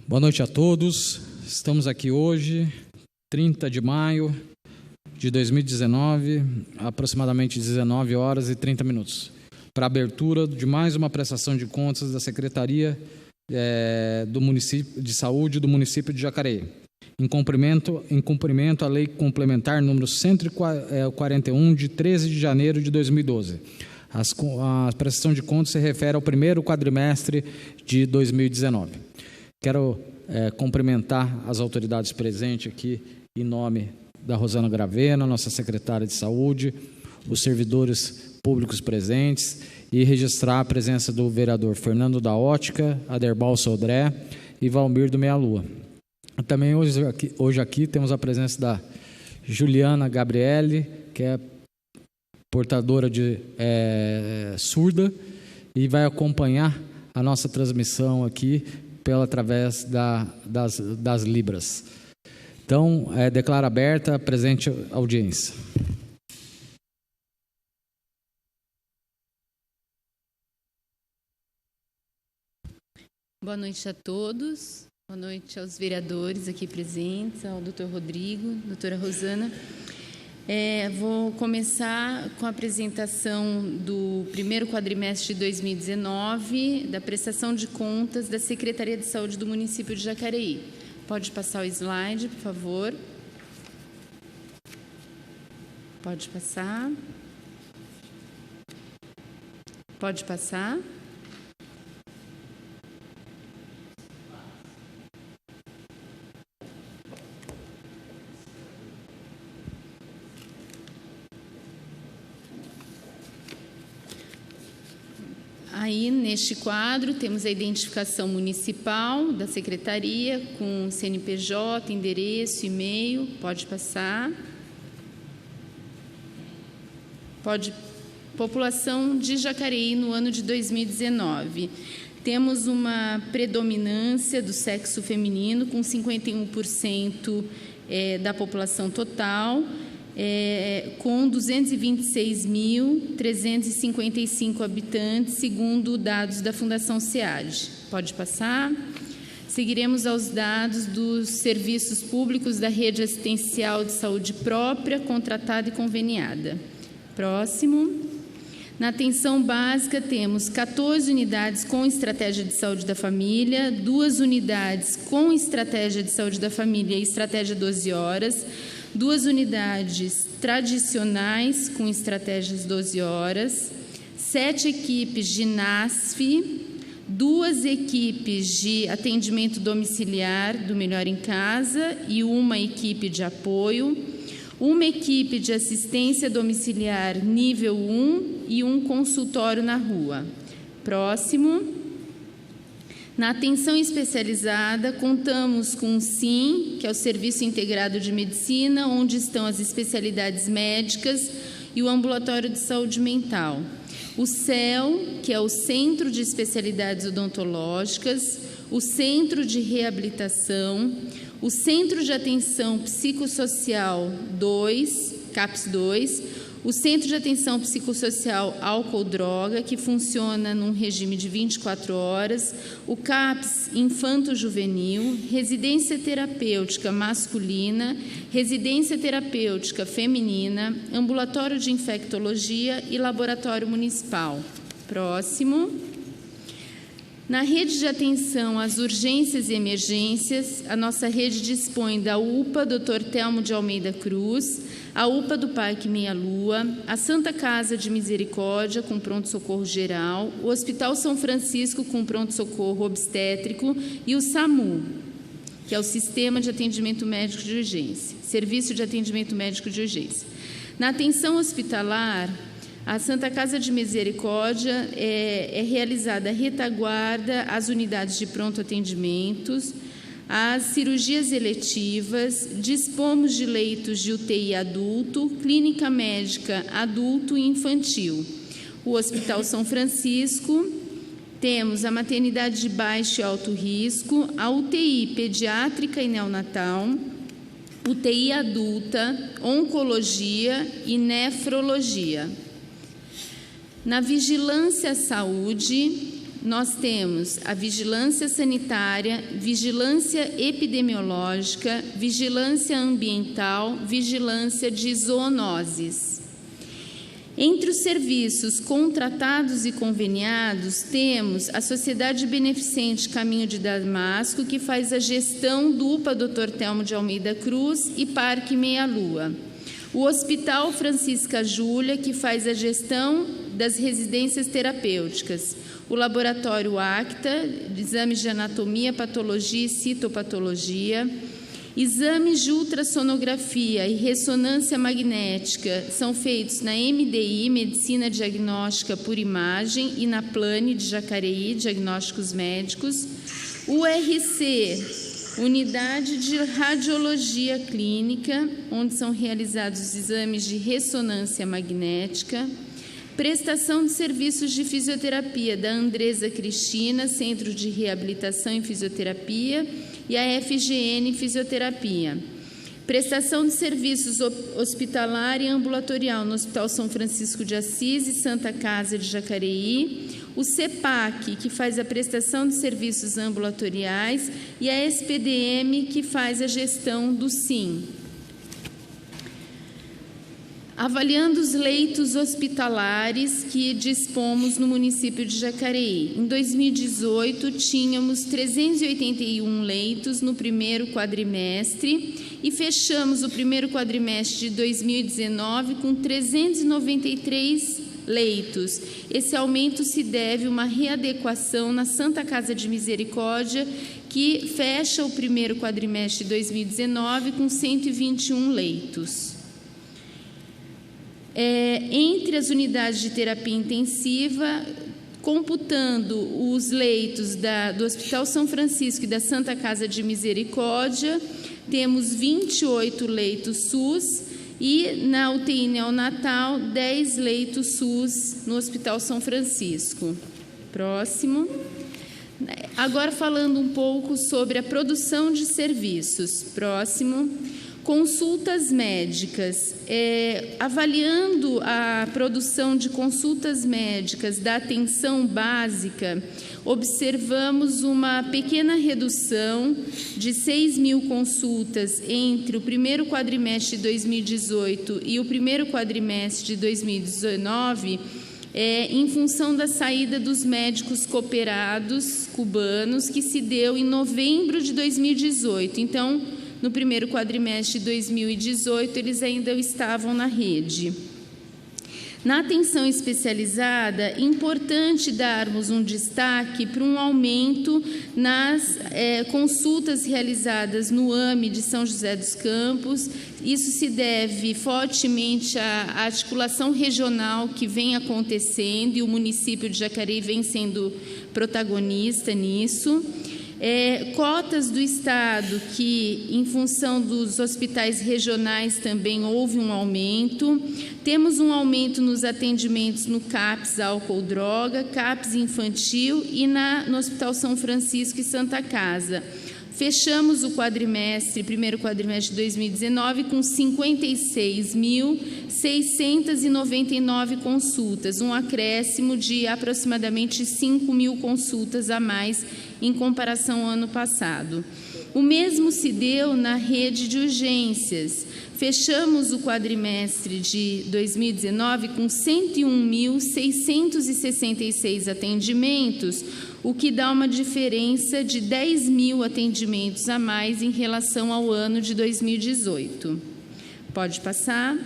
Boa noite a todos. Estamos aqui hoje, 30 de maio de 2019, aproximadamente 19 horas e 30 minutos, para a abertura de mais uma prestação de contas da Secretaria do Município de Saúde do município de Jacareí, em cumprimento à Lei Complementar número 141, de 13 de janeiro de 2012. A prestação de contas se refere ao primeiro quadrimestre de 2019. Quero cumprimentar as autoridades presentes aqui, em nome da Rosana Gravena, nossa secretária de Saúde, os servidores públicos presentes, e registrar a presença do vereador Fernando da Ótica, Aderbal Sodré e Valmir do Meia Lua. Também hoje aqui temos a presença da Juliana Gabriele, que é portadora de surda, e vai acompanhar a nossa transmissão aqui através das Libras. Então, declaro aberta a presente audiência. Boa noite a todos. Boa noite aos vereadores aqui presentes, ao doutor Rodrigo, doutora Rosana. Vou começar com a apresentação do primeiro quadrimestre de 2019, da prestação de contas da Secretaria de Saúde do município de Jacareí. Pode passar o slide, por favor. Pode passar. Pode passar. Aí, neste quadro, temos a identificação municipal da Secretaria, com CNPJ, endereço, e-mail. Pode passar. População de Jacareí no ano de 2019. Temos uma predominância do sexo feminino, com 51% da população total, com 226.355 habitantes, segundo dados da Fundação SEAD. Pode passar. Seguiremos aos dados dos serviços públicos da rede assistencial de saúde própria, contratada e conveniada. Próximo. Na atenção básica, temos 14 unidades com estratégia de saúde da família, 2 unidades com estratégia de saúde da família e estratégia 12 horas, 2 unidades tradicionais com estratégias 12 horas, 7 equipes de NASF, 2 equipes de atendimento domiciliar do Melhor em Casa e uma equipe de apoio, uma equipe de assistência domiciliar nível 1 e um consultório na rua. Próximo. Na atenção especializada, contamos com o SIM, que é o Serviço Integrado de Medicina, onde estão as especialidades médicas e o Ambulatório de Saúde Mental. O CEL, que é o Centro de Especialidades Odontológicas, o Centro de Reabilitação, o Centro de Atenção Psicossocial 2, CAPS 2, o Centro de Atenção Psicossocial Álcool-Droga, que funciona num regime de 24 horas, o CAPS Infanto-Juvenil, Residência Terapêutica Masculina, Residência Terapêutica Feminina, Ambulatório de Infectologia e Laboratório Municipal. Próximo. Na rede de atenção às urgências e emergências, a nossa rede dispõe da UPA Dr. Telmo de Almeida Cruz, a UPA do Parque Meia Lua, a Santa Casa de Misericórdia, com pronto-socorro geral, o Hospital São Francisco, com pronto-socorro obstétrico, e o SAMU, que é o Sistema de Atendimento Médico de Urgência, Serviço de Atendimento Médico de Urgência. Na atenção hospitalar, a Santa Casa de Misericórdia é realizada a retaguarda às unidades de pronto atendimentos, às cirurgias eletivas, dispomos de leitos de UTI adulto, clínica médica adulto e infantil. O Hospital São Francisco, temos a maternidade de baixo e alto risco, a UTI pediátrica e neonatal, UTI adulta, oncologia e nefrologia. Na vigilância à saúde, nós temos a vigilância sanitária, vigilância epidemiológica, vigilância ambiental, vigilância de zoonoses. Entre os serviços contratados e conveniados, temos a Sociedade Beneficente Caminho de Damasco, que faz a gestão do UPA Dr. Telmo de Almeida Cruz e Parque Meia Lua. O Hospital Francisca Júlia, que faz a gestão das residências terapêuticas. O Laboratório ACTA, exames de anatomia, patologia e citopatologia. Exames de ultrassonografia e ressonância magnética são feitos na MDI, Medicina Diagnóstica por Imagem, e na Plane de Jacareí, Diagnósticos Médicos. URC, Unidade de Radiologia Clínica, onde são realizados os exames de ressonância magnética. Prestação de serviços de fisioterapia da Andresa Cristina, Centro de Reabilitação e Fisioterapia, e a FGN Fisioterapia. Prestação de serviços hospitalar e ambulatorial no Hospital São Francisco de Assis e Santa Casa de Jacareí. O CEPAC, que faz a prestação de serviços ambulatoriais, e a SPDM, que faz a gestão do SIM. Avaliando os leitos hospitalares que dispomos no município de Jacareí. Em 2018, tínhamos 381 leitos no primeiro quadrimestre e fechamos o primeiro quadrimestre de 2019 com 393 leitos. Esse aumento se deve a uma readequação na Santa Casa de Misericórdia, que fecha o primeiro quadrimestre de 2019 com 121 leitos. Entre as unidades de terapia intensiva, computando os leitos do Hospital São Francisco e da Santa Casa de Misericórdia, temos 28 leitos SUS e na UTI neonatal 10 leitos SUS no Hospital São Francisco. Próximo. Agora falando um pouco sobre a produção de serviços. Próximo. Consultas médicas. Avaliando a produção de consultas médicas da atenção básica, observamos uma pequena redução de 6.000 consultas entre o primeiro quadrimestre de 2018 e o primeiro quadrimestre de 2019, em função da saída dos médicos cooperados cubanos, que se deu em novembro de 2018. Então, no primeiro quadrimestre de 2018, eles ainda estavam na rede. Na atenção especializada, importante darmos um destaque para um aumento nas consultas realizadas no AME de São José dos Campos. Isso se deve fortemente à articulação regional que vem acontecendo, e o município de Jacareí vem sendo protagonista nisso. Cotas do Estado, que, em função dos hospitais regionais, também houve um aumento. Temos um aumento nos atendimentos no CAPS álcool-droga, CAPS infantil e no Hospital São Francisco e Santa Casa. Fechamos o primeiro quadrimestre de 2019 com 56.699 consultas, um acréscimo de aproximadamente 5.000 consultas a mais em comparação ao ano passado. O mesmo se deu na rede de urgências. Fechamos o quadrimestre de 2019 com 101.666 atendimentos, o que dá uma diferença de 10.000 atendimentos a mais em relação ao ano de 2018. Pode passar.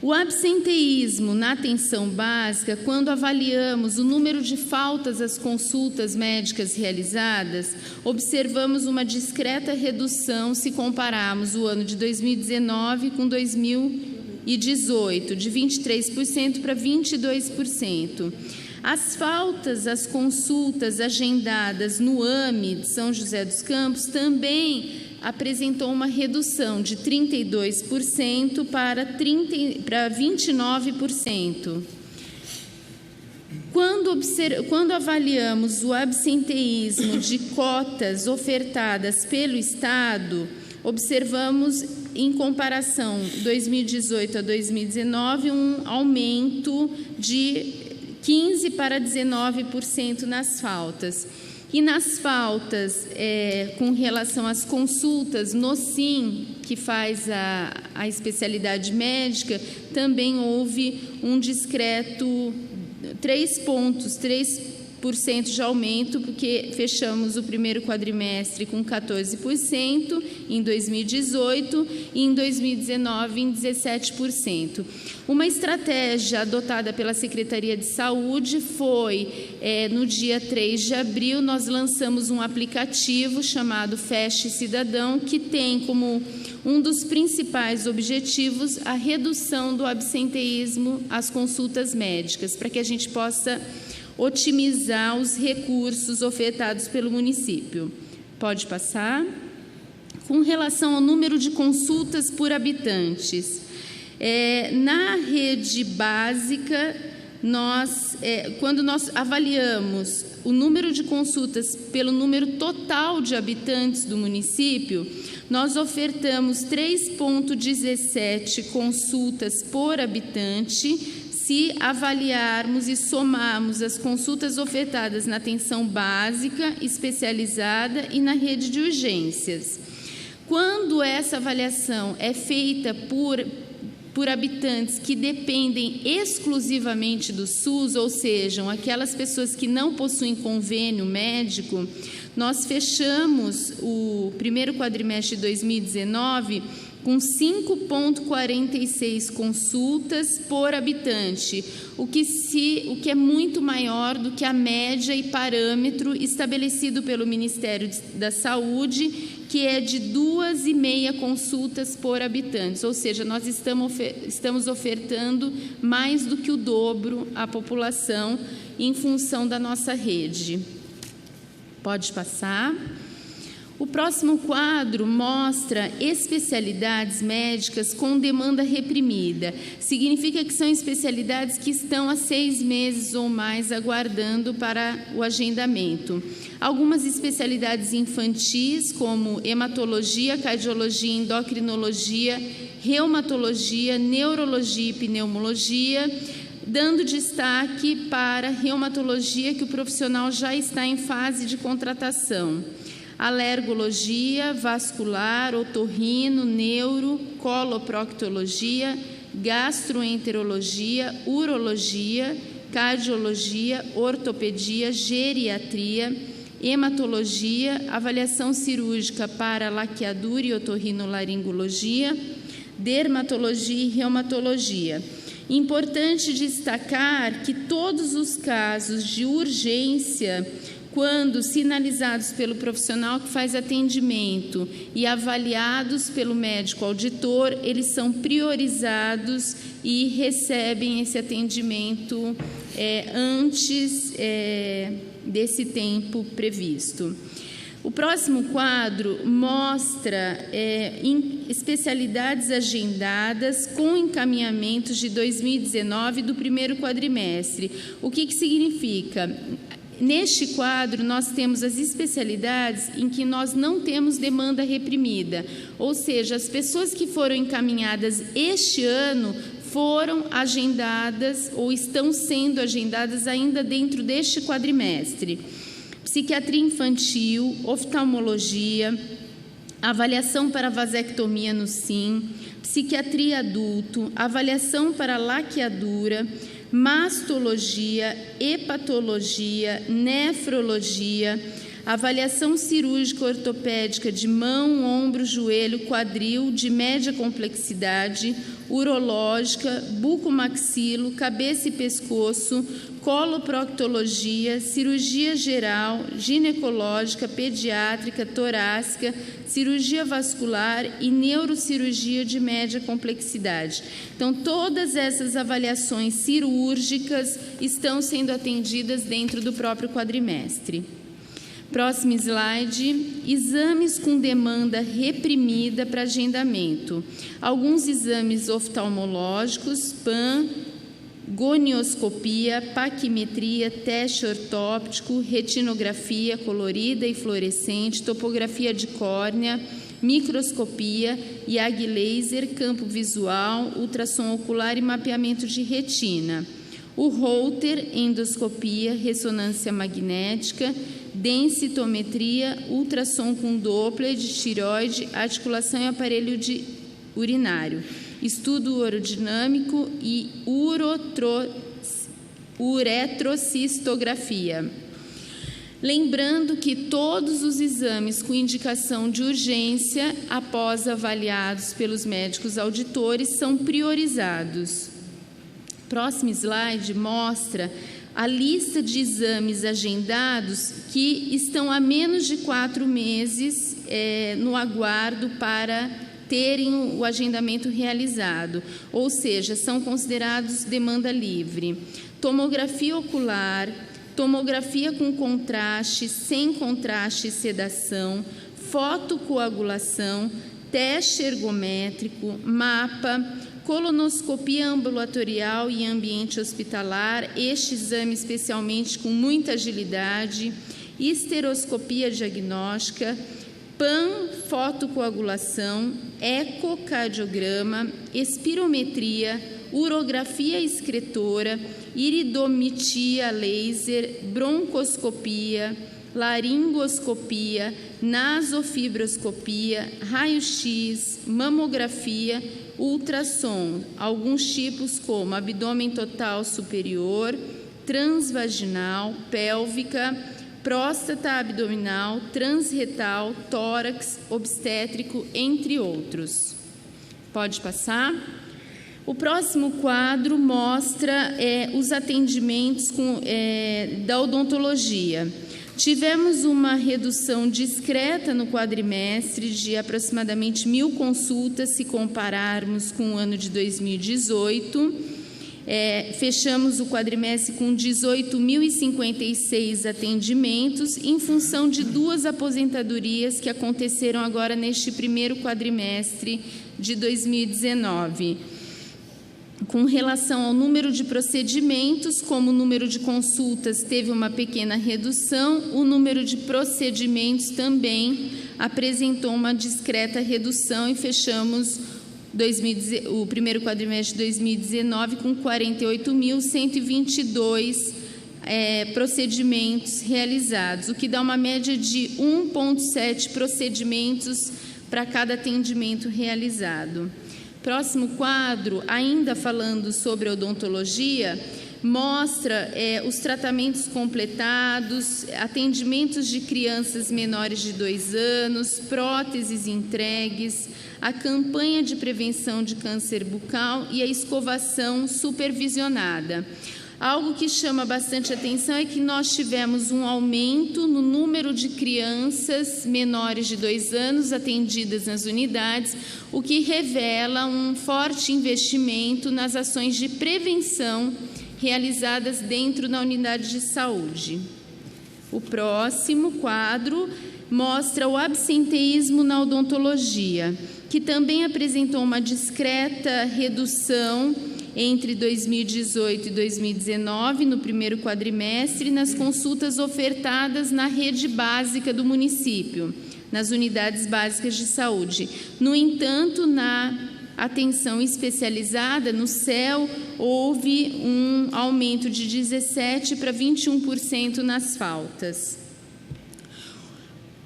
O absenteísmo na atenção básica, quando avaliamos o número de faltas às consultas médicas realizadas, observamos uma discreta redução se compararmos o ano de 2019 com 2018, de 23% para 22%. As faltas às consultas agendadas no AME de São José dos Campos também apresentou uma redução de 32% para 29%. Quando avaliamos o absenteísmo de cotas ofertadas pelo Estado, observamos, em comparação 2018 a 2019, um aumento de 15% para 19% nas faltas. E nas faltas, com relação às consultas no SIM, que faz a especialidade médica, também houve um discreto 3% de aumento, porque fechamos o primeiro quadrimestre com 14% em 2018 e em 2019 em 17%. Uma estratégia adotada pela Secretaria de Saúde foi, no dia 3 de abril, nós lançamos um aplicativo chamado Feste Cidadão, que tem como um dos principais objetivos a redução do absenteísmo às consultas médicas, para que a gente possa otimizar os recursos ofertados pelo município. Pode passar. Com relação ao número de consultas por habitantes, na rede básica, quando nós avaliamos o número de consultas pelo número total de habitantes do município, nós ofertamos 3,17 consultas por habitante, se avaliarmos e somarmos as consultas ofertadas na atenção básica, especializada e na rede de urgências. Quando essa avaliação é feita por habitantes que dependem exclusivamente do SUS, ou seja, aquelas pessoas que não possuem convênio médico, nós fechamos o primeiro quadrimestre de 2019 com 5,46 consultas por habitante, o que é muito maior do que a média e parâmetro estabelecido pelo Ministério da Saúde, que é de 2,5 consultas por habitante, ou seja, nós estamos ofertando mais do que o dobro à população em função da nossa rede. Pode passar. O próximo quadro mostra especialidades médicas com demanda reprimida. Significa que são especialidades que estão há 6 meses ou mais aguardando para o agendamento. Algumas especialidades infantis, como hematologia, cardiologia, endocrinologia, reumatologia, neurologia e pneumologia, dando destaque para reumatologia, que o profissional já está em fase de contratação. Alergologia, vascular, otorrino, neuro, coloproctologia, gastroenterologia, urologia, cardiologia, ortopedia, geriatria, hematologia, avaliação cirúrgica para laqueadura e otorrinolaringologia, dermatologia e reumatologia. Importante destacar que todos os casos de urgência, quando sinalizados pelo profissional que faz atendimento e avaliados pelo médico auditor, eles são priorizados e recebem esse atendimento antes desse tempo previsto. O próximo quadro mostra especialidades agendadas com encaminhamentos de 2019 do primeiro quadrimestre. O que significa? Neste quadro, nós temos as especialidades em que nós não temos demanda reprimida, ou seja, as pessoas que foram encaminhadas este ano foram agendadas ou estão sendo agendadas ainda dentro deste quadrimestre. Psiquiatria infantil, oftalmologia, avaliação para vasectomia no SIM, psiquiatria adulto, avaliação para laqueadura, mastologia, hepatologia, nefrologia, avaliação cirúrgica ortopédica de mão, ombro, joelho, quadril, de média complexidade, urológica, bucomaxilo, cabeça e pescoço, coloproctologia, cirurgia geral, ginecológica, pediátrica, torácica, cirurgia vascular e neurocirurgia de média complexidade. Então, todas essas avaliações cirúrgicas estão sendo atendidas dentro do próprio quadrimestre. Próximo slide, exames com demanda reprimida para agendamento. Alguns exames oftalmológicos, PAN, gonioscopia, paquimetria, teste ortóptico, retinografia colorida e fluorescente, topografia de córnea, microscopia, IAG laser, campo visual, ultrassom ocular e mapeamento de retina. o Holter, endoscopia, ressonância magnética, densitometria, ultrassom com Doppler de tireoide, articulação e aparelho urinário, estudo urodinâmico e uretrocistografia. Lembrando que todos os exames com indicação de urgência, após avaliados pelos médicos auditores, são priorizados. Próximo slide mostra a lista de exames agendados que estão há menos de 4 meses no aguardo para terem o agendamento realizado, ou seja, são considerados demanda livre. Tomografia ocular, tomografia com contraste, sem contraste e sedação, fotocoagulação, teste ergométrico, mapa, colonoscopia ambulatorial e ambiente hospitalar, este exame especialmente com muita agilidade, esteroscopia diagnóstica, fotocoagulação, ecocardiograma, espirometria, urografia excretora, iridomitia laser, broncoscopia, laringoscopia, nasofibroscopia, raio-x, mamografia, ultrassom, alguns tipos como abdômen total superior, transvaginal, pélvica, próstata abdominal, transretal, tórax, obstétrico, entre outros. Pode passar. O próximo quadro mostra os atendimentos da odontologia. Tivemos uma redução discreta no quadrimestre de aproximadamente 1.000 consultas, se compararmos com o ano de 2018. Fechamos o quadrimestre com 18.056 atendimentos, em função de 2 aposentadorias que aconteceram agora neste primeiro quadrimestre de 2019. Com relação ao número de procedimentos, como o número de consultas teve uma pequena redução, o número de procedimentos também apresentou uma discreta redução e fechamos o primeiro quadrimestre de 2019 com 48.122 procedimentos realizados, o que dá uma média de 1,7 procedimentos para cada atendimento realizado. Próximo quadro, ainda falando sobre odontologia, mostra os tratamentos completados, atendimentos de crianças menores de 2 anos, próteses entregues, a campanha de prevenção de câncer bucal e a escovação supervisionada. Algo que chama bastante atenção é que nós tivemos um aumento no número de crianças menores de 2 anos atendidas nas unidades, o que revela um forte investimento nas ações de prevenção realizadas dentro da unidade de saúde. O próximo quadro mostra o absenteísmo na odontologia, que também apresentou uma discreta redução entre 2018 e 2019, no primeiro quadrimestre, nas consultas ofertadas na rede básica do município, nas unidades básicas de saúde. No entanto, na atenção especializada, no CEL, houve um aumento de 17% para 21% nas faltas.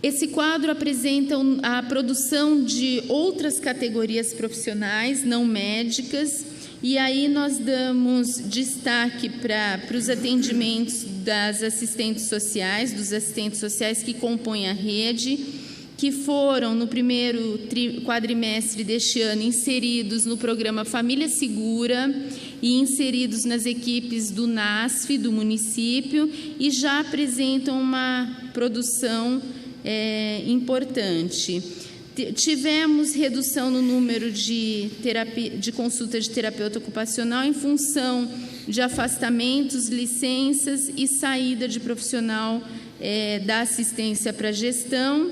Esse quadro apresenta a produção de outras categorias profissionais não médicas, e aí nós damos destaque para os atendimentos das assistentes sociais, dos assistentes sociais que compõem a rede, que foram, no primeiro quadrimestre deste ano, inseridos no programa Família Segura e inseridos nas equipes do NASF, do município, e já apresentam uma produção importante. Tivemos redução no número de consultas de terapeuta ocupacional em função de afastamentos, licenças e saída de profissional da assistência para gestão,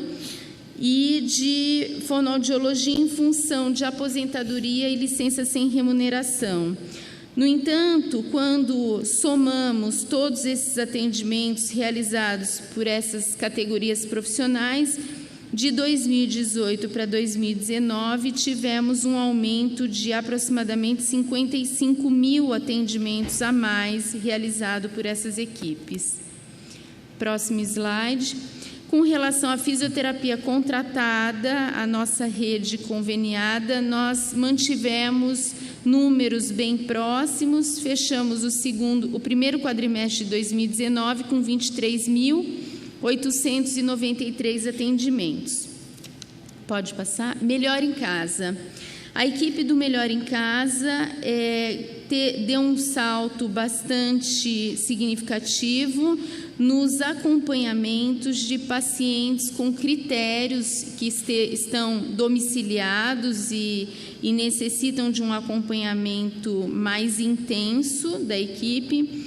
e de fonoaudiologia em função de aposentadoria e licença sem remuneração. No entanto, quando somamos todos esses atendimentos realizados por essas categorias profissionais, De 2018 para 2019, tivemos um aumento de aproximadamente 55 mil atendimentos a mais realizado por essas equipes. Próximo slide. Com relação à fisioterapia contratada, a nossa rede conveniada, nós mantivemos números bem próximos, fechamos o primeiro quadrimestre de 2019 com 23.893 atendimentos. Pode passar. Melhor em Casa. A equipe do Melhor em Casa deu um salto bastante significativo nos acompanhamentos de pacientes com critérios que estão domiciliados e necessitam de um acompanhamento mais intenso da equipe.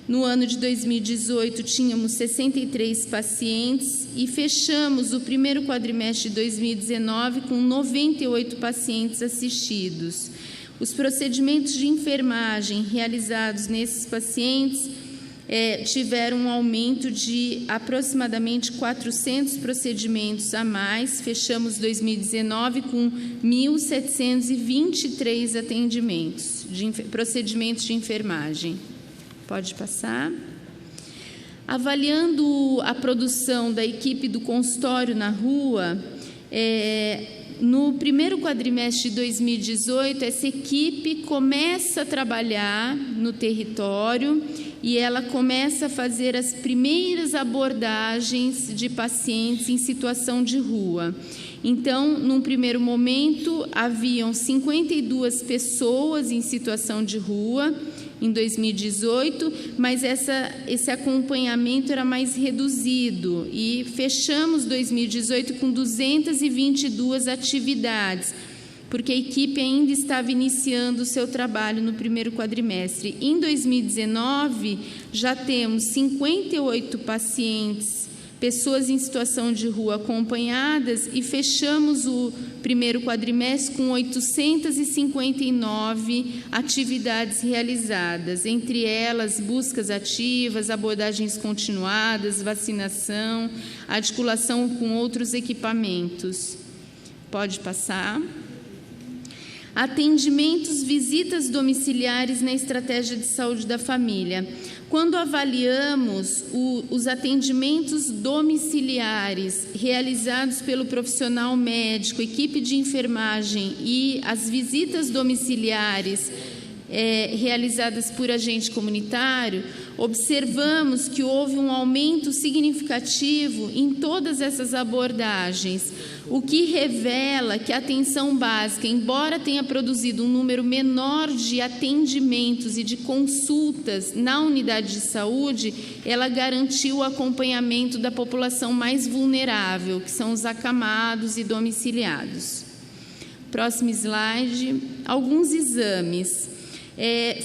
No ano de 2018, tínhamos 63 pacientes e fechamos o primeiro quadrimestre de 2019 com 98 pacientes assistidos. Os procedimentos de enfermagem realizados nesses pacientes tiveram um aumento de aproximadamente 400 procedimentos a mais. Fechamos 2019 com 1.723 atendimentos, procedimentos de enfermagem. Pode passar. Avaliando a produção da equipe do consultório na rua, no primeiro quadrimestre de 2018, essa equipe começa a trabalhar no território e ela começa a fazer as primeiras abordagens de pacientes em situação de rua. Então, num primeiro momento, haviam 52 pessoas em situação de rua em 2018, mas esse acompanhamento era mais reduzido e fechamos 2018 com 222 atividades, porque a equipe ainda estava iniciando o seu trabalho no primeiro quadrimestre. Em 2019, já temos 58 pacientes, pessoas em situação de rua acompanhadas, e fechamos o primeiro quadrimestre com 859 atividades realizadas, entre elas buscas ativas, abordagens continuadas, vacinação, articulação com outros equipamentos. Pode passar. Atendimentos, visitas domiciliares na estratégia de saúde da família. Quando avaliamos os atendimentos domiciliares realizados pelo profissional médico, equipe de enfermagem e as visitas domiciliares realizadas por agente comunitário, observamos que houve um aumento significativo em todas essas abordagens, o que revela que a atenção básica, embora tenha produzido um número menor de atendimentos e de consultas na unidade de saúde, ela garantiu o acompanhamento da população mais vulnerável, que são os acamados e domiciliados. Próximo slide. Alguns exames.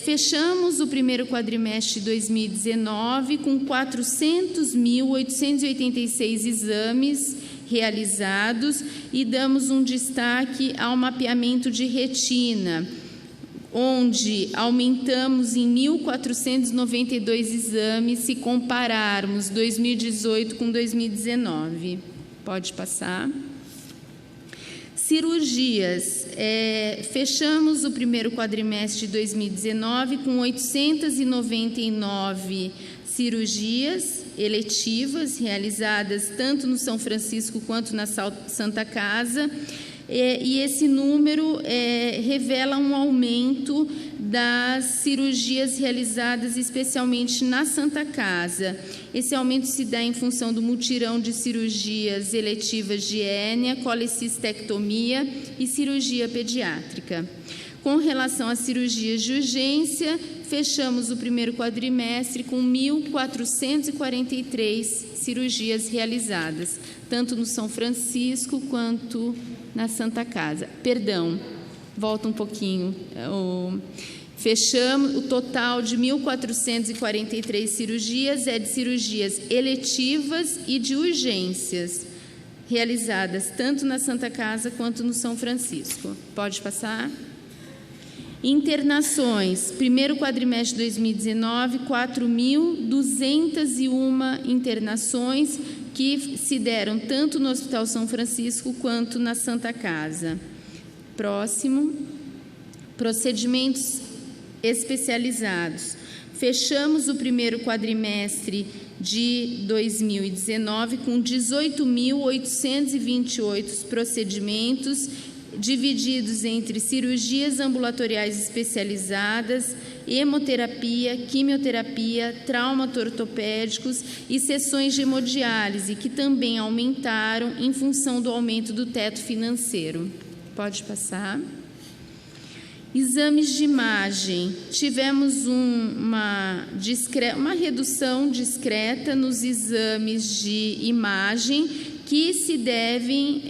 Fechamos o primeiro quadrimestre de 2019 com 400.886 exames realizados e damos um destaque ao mapeamento de retina, onde aumentamos em 1.492 exames se compararmos 2018 com 2019. Pode passar. Cirurgias. Fechamos o primeiro quadrimestre de 2019 com 899 cirurgias eletivas realizadas tanto no São Francisco quanto na Santa Casa, e esse número revela um aumento das cirurgias realizadas especialmente na Santa Casa. Esse aumento se dá em função do mutirão de cirurgias eletivas de hérnia, colecistectomia e cirurgia pediátrica. Com relação às cirurgias de urgência, fechamos o primeiro quadrimestre com 1.443 cirurgias realizadas, tanto no São Francisco quanto na Santa Casa. Perdão, volta um pouquinho. Fechamos o total de 1.443 cirurgias, de cirurgias eletivas e de urgências, realizadas tanto na Santa Casa quanto no São Francisco. Pode passar. Internações. Primeiro quadrimestre de 2019, 4.201 internações, que se deram tanto no Hospital São Francisco quanto na Santa Casa. Próximo. Procedimentos especializados. Fechamos o primeiro quadrimestre de 2019 com 18.828 procedimentos, divididos entre cirurgias ambulatoriais especializadas, hemoterapia, quimioterapia, traumas ortopédicos e sessões de hemodiálise, que também aumentaram em função do aumento do teto financeiro. Pode passar. Exames de imagem. Tivemos uma redução discreta nos exames de imagem, que se devem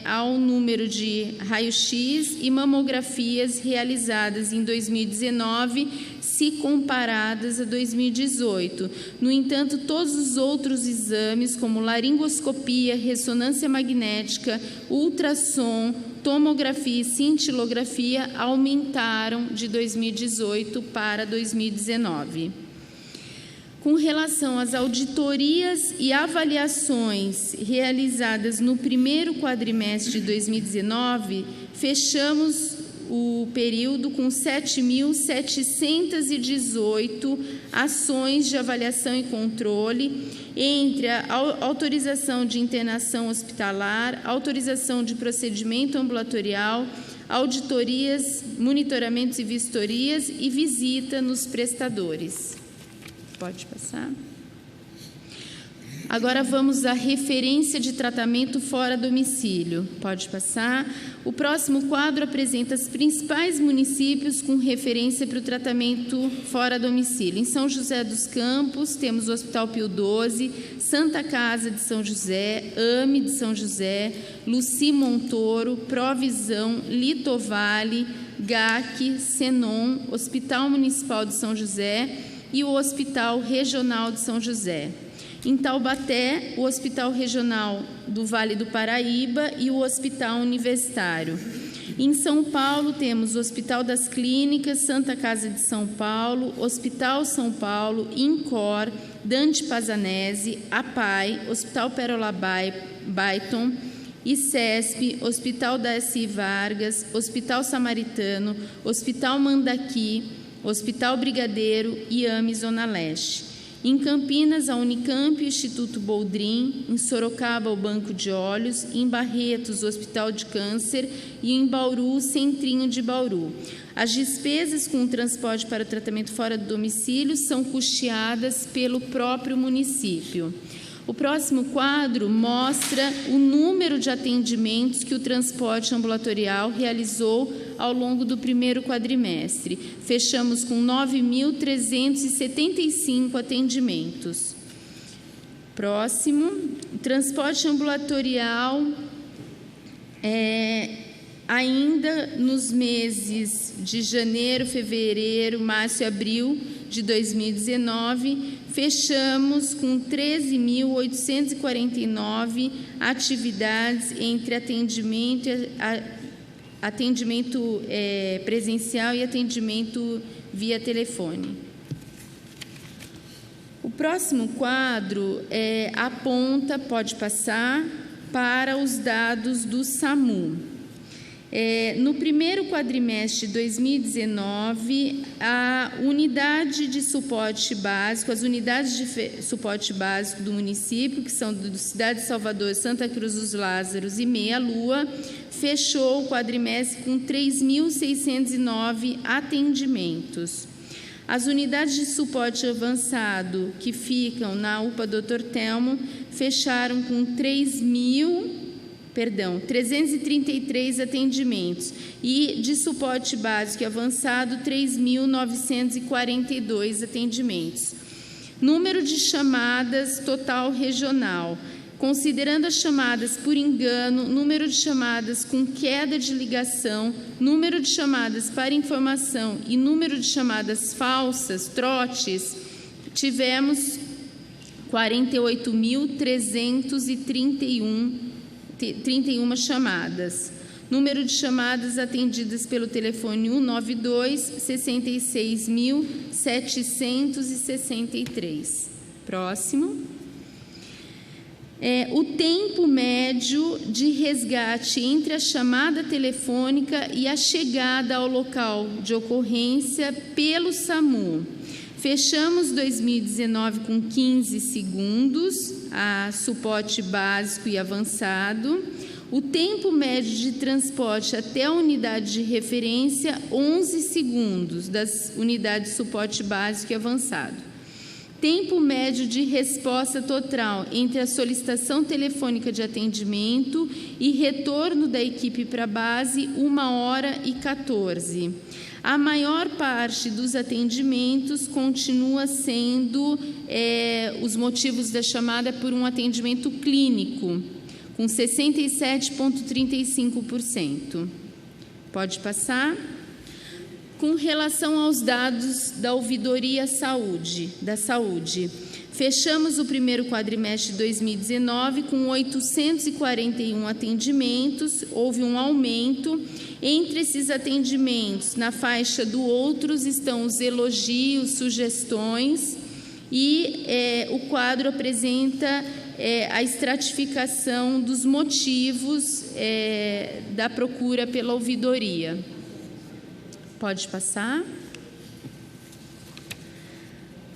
ao número de raio-x e mamografias realizadas em 2019, se comparadas a 2018. No entanto, todos os outros exames, como laringoscopia, ressonância magnética, ultrassom, tomografia e cintilografia, aumentaram de 2018 para 2019. Com relação às auditorias e avaliações realizadas no primeiro quadrimestre de 2019, fechamos o período com 7.718 ações de avaliação e controle, entre a autorização de internação hospitalar, autorização de procedimento ambulatorial, auditorias, monitoramentos e vistorias e visita nos prestadores. Pode passar. Agora vamos à referência de tratamento fora domicílio. Pode passar. O próximo quadro apresenta os principais municípios com referência para o tratamento fora domicílio. Em São José dos Campos, temos o Hospital Pio XII, Santa Casa de São José, AME de São José, Luci Montoro, Provisão, Litovale, GAC, Senon, Hospital Municipal de São José e o Hospital Regional de São José. Em Taubaté, o Hospital Regional do Vale do Paraíba e o Hospital Universitário. Em São Paulo, temos o Hospital das Clínicas, Santa Casa de São Paulo, Hospital São Paulo, INCOR, Dante Pazanese, APAI, Hospital Pérola Baiton, ICESP, Hospital Darcy Vargas, Hospital Samaritano, Hospital Mandaqui, Hospital Brigadeiro e AME Zona Leste. Em Campinas, a Unicamp e o Instituto Boldrin, em Sorocaba, o Banco de Olhos, em Barretos, o Hospital de Câncer e em Bauru, o Centrinho de Bauru. As despesas com o transporte para o tratamento fora do domicílio são custeadas pelo próprio município. O próximo quadro mostra o número de atendimentos que o transporte ambulatorial realizou ao longo do primeiro quadrimestre. Fechamos com 9.375 atendimentos. Próximo, o transporte ambulatorial, ainda nos meses de janeiro, fevereiro, março e abril de 2019, fechamos com 13.849 atividades entre atendimento presencial e atendimento via telefone. O próximo quadro aponta, pode passar, para os dados do SAMU. No primeiro quadrimestre de 2019, a unidade de suporte básico, as unidades de suporte básico do município, que são do Cidade de Salvador, Santa Cruz dos Lázaros e Meia Lua, fechou o quadrimestre com 3.609 atendimentos. As unidades de suporte avançado, que ficam na UPA Dr. Telmo, fecharam com 333 atendimentos e de suporte básico e avançado 3.942 atendimentos. Número de chamadas total regional. Considerando as chamadas por engano, número de chamadas com queda de ligação, número de chamadas para informação e número de chamadas falsas, trotes, tivemos 48.331 chamadas. Número de chamadas atendidas pelo telefone 192, 66.763. Próximo. o tempo médio de resgate entre a chamada telefônica e a chegada ao local de ocorrência pelo SAMU. Fechamos 2019 com 15 segundos, a suporte básico e avançado. O tempo médio de transporte até a unidade de referência, 11 segundos, das unidades de suporte básico e avançado. Tempo médio de resposta total entre a solicitação telefônica de atendimento e retorno da equipe para a base, 1h14. A maior parte dos atendimentos continua sendo os motivos da chamada por um atendimento clínico, com 67,35%. Pode passar. Com relação aos dados da ouvidoria da saúde, fechamos o primeiro quadrimestre de 2019 com 841 atendimentos, houve um aumento. Entre esses atendimentos, na faixa do outros, estão os elogios, sugestões, e o quadro apresenta a estratificação dos motivos da procura pela ouvidoria. Pode passar.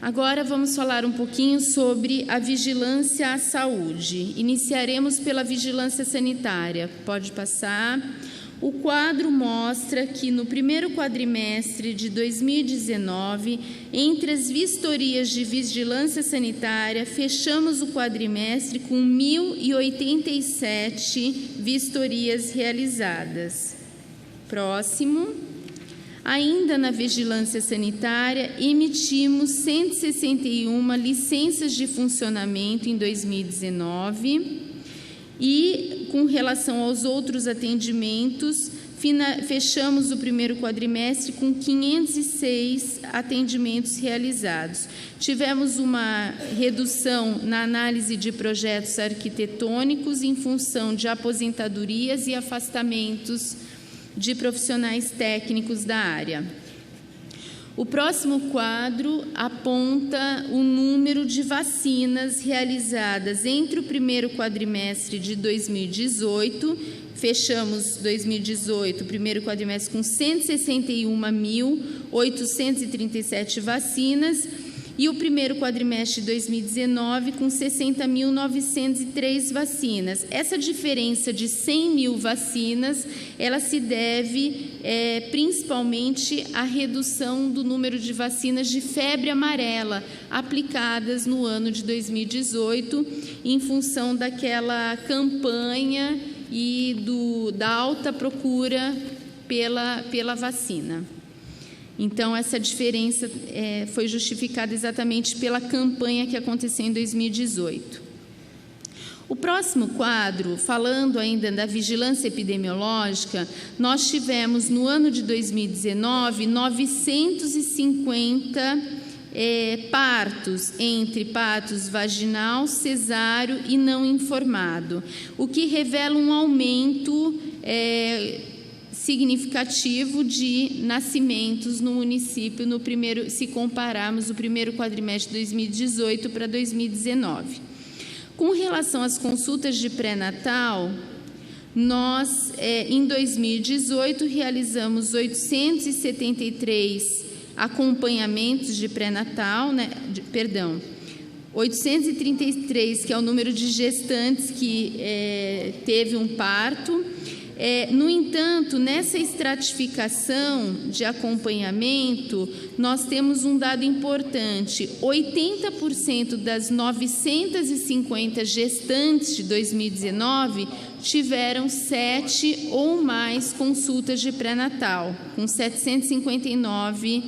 Agora vamos falar um pouquinho sobre a vigilância à saúde. Iniciaremos pela vigilância sanitária. Pode passar. O quadro mostra que no primeiro quadrimestre de 2019, entre as vistorias de vigilância sanitária, fechamos o quadrimestre com 1.087 vistorias realizadas. Próximo. Ainda na vigilância sanitária, emitimos 161 licenças de funcionamento em 2019 e, com relação aos outros atendimentos, fechamos o primeiro quadrimestre com 506 atendimentos realizados. Tivemos uma redução na análise de projetos arquitetônicos em função de aposentadorias e afastamentos de profissionais técnicos da área. O próximo quadro aponta o número de vacinas realizadas entre o primeiro quadrimestre de 2018, fechamos 2018, primeiro quadrimestre, com 161.837 vacinas, e o primeiro quadrimestre de 2019 com 60.903 vacinas. Essa diferença de 100 mil vacinas, ela se deve principalmente à redução do número de vacinas de febre amarela aplicadas no ano de 2018, em função daquela campanha e da alta procura pela vacina. Então, essa diferença foi justificada exatamente pela campanha que aconteceu em 2018. O próximo quadro, falando ainda da vigilância epidemiológica, nós tivemos no ano de 2019 950 partos, entre partos vaginal, cesáreo e não informado, o que revela um aumento significativo de nascimentos no município se compararmos o primeiro quadrimestre de 2018 para 2019. Com relação às consultas de pré-natal, nós, em 2018, realizamos 873 acompanhamentos de pré-natal, 833, que é o número de gestantes que teve um parto. No entanto, nessa estratificação de acompanhamento, nós temos um dado importante: 80% das 950 gestantes de 2019 tiveram 7 ou mais consultas de pré-natal, com 759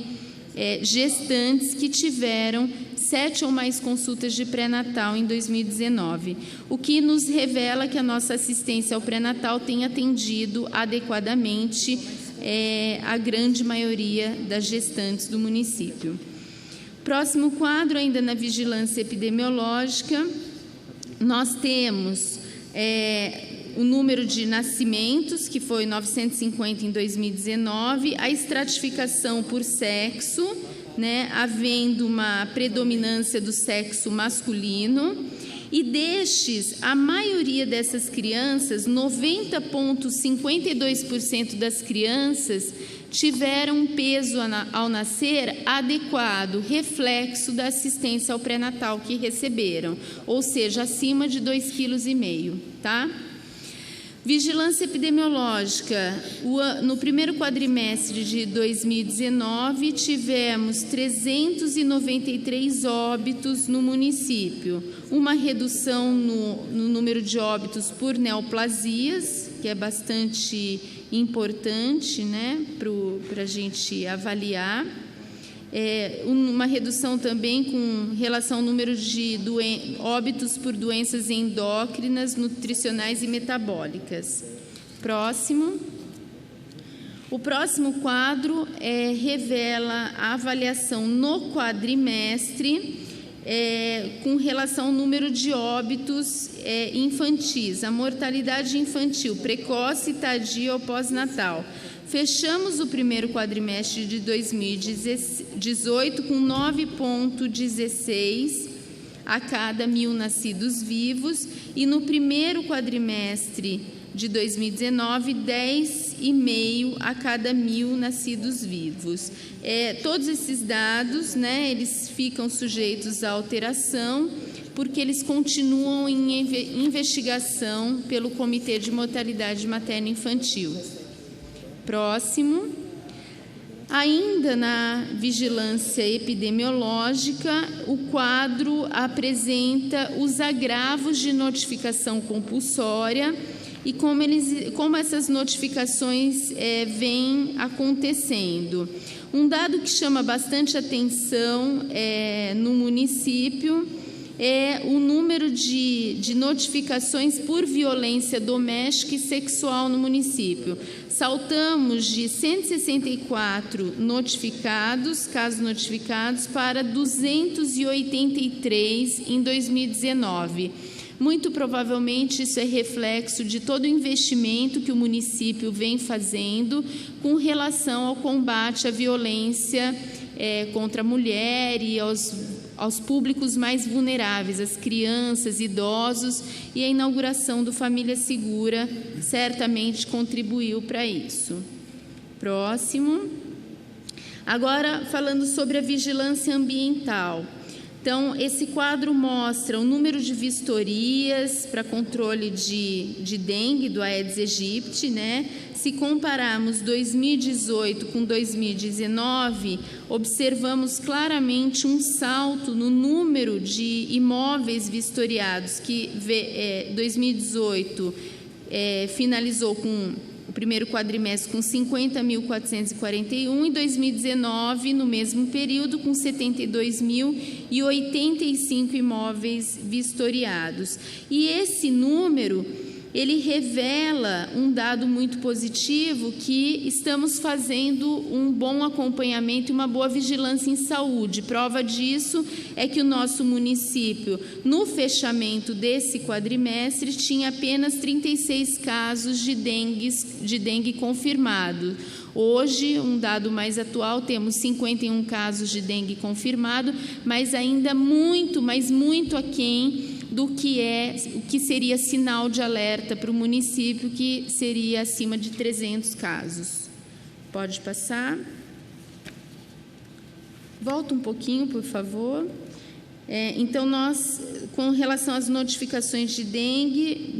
gestantes que tiveram 7 ou mais consultas de pré-natal em 2019, o que nos revela que a nossa assistência ao pré-natal tem atendido adequadamente a grande maioria das gestantes do município. Próximo quadro, ainda na vigilância epidemiológica, nós temos o número de nascimentos, que foi 950 em 2019, a estratificação por sexo, havendo uma predominância do sexo masculino, e destes, a maioria dessas crianças, 90,52% das crianças, tiveram um peso ao nascer adequado, reflexo da assistência ao pré-natal que receberam, ou seja, acima de 2,5 kg, tá? Vigilância epidemiológica. No primeiro quadrimestre de 2019, tivemos 393 óbitos no município, uma redução no número de óbitos por neoplasias, que é bastante importante, né, para a gente avaliar. Uma redução também com relação ao número de óbitos por doenças endócrinas, nutricionais e metabólicas. Próximo. O próximo quadro revela a avaliação no quadrimestre com relação ao número de óbitos infantis, a mortalidade infantil, precoce, tardia ou pós-natal. Fechamos o primeiro quadrimestre de 2018 com 9,16 a cada 1.000 nascidos vivos e no primeiro quadrimestre de 2019, 10,5 a cada 1.000 nascidos vivos. Todos esses dados, né, eles ficam sujeitos à alteração, porque eles continuam em investigação pelo Comitê de Mortalidade Materno-Infantil. Próximo. Ainda na vigilância epidemiológica, o quadro apresenta os agravos de notificação compulsória e como essas notificações vêm acontecendo. Um dado que chama bastante atenção no município é o número de notificações por violência doméstica e sexual no município. Saltamos de 164 casos notificados, para 283 em 2019. Muito provavelmente isso é reflexo de todo o investimento que o município vem fazendo com relação ao combate à violência contra a mulher e aos públicos mais vulneráveis, as crianças, idosos, e a inauguração do Família Segura certamente contribuiu para isso. Próximo. Agora, falando sobre a vigilância ambiental. Então, esse quadro mostra o número de vistorias para controle de dengue, do Aedes aegypti, né? Se compararmos 2018 com 2019, observamos claramente um salto no número de imóveis vistoriados, que 2018 finalizou com o primeiro quadrimestre com 50.441 e 2019, no mesmo período, com 72.085 imóveis vistoriados. E esse número, ele revela um dado muito positivo, que estamos fazendo um bom acompanhamento e uma boa vigilância em saúde. Prova disso é que o nosso município, no fechamento desse quadrimestre, tinha apenas 36 casos de dengue confirmados. Hoje, um dado mais atual, temos 51 casos de dengue confirmado, mas ainda muito, mas muito aquém do que o que seria sinal de alerta para o município, que seria acima de 300 casos. Pode passar. Volta um pouquinho, por favor. Então, nós, com relação às notificações de dengue,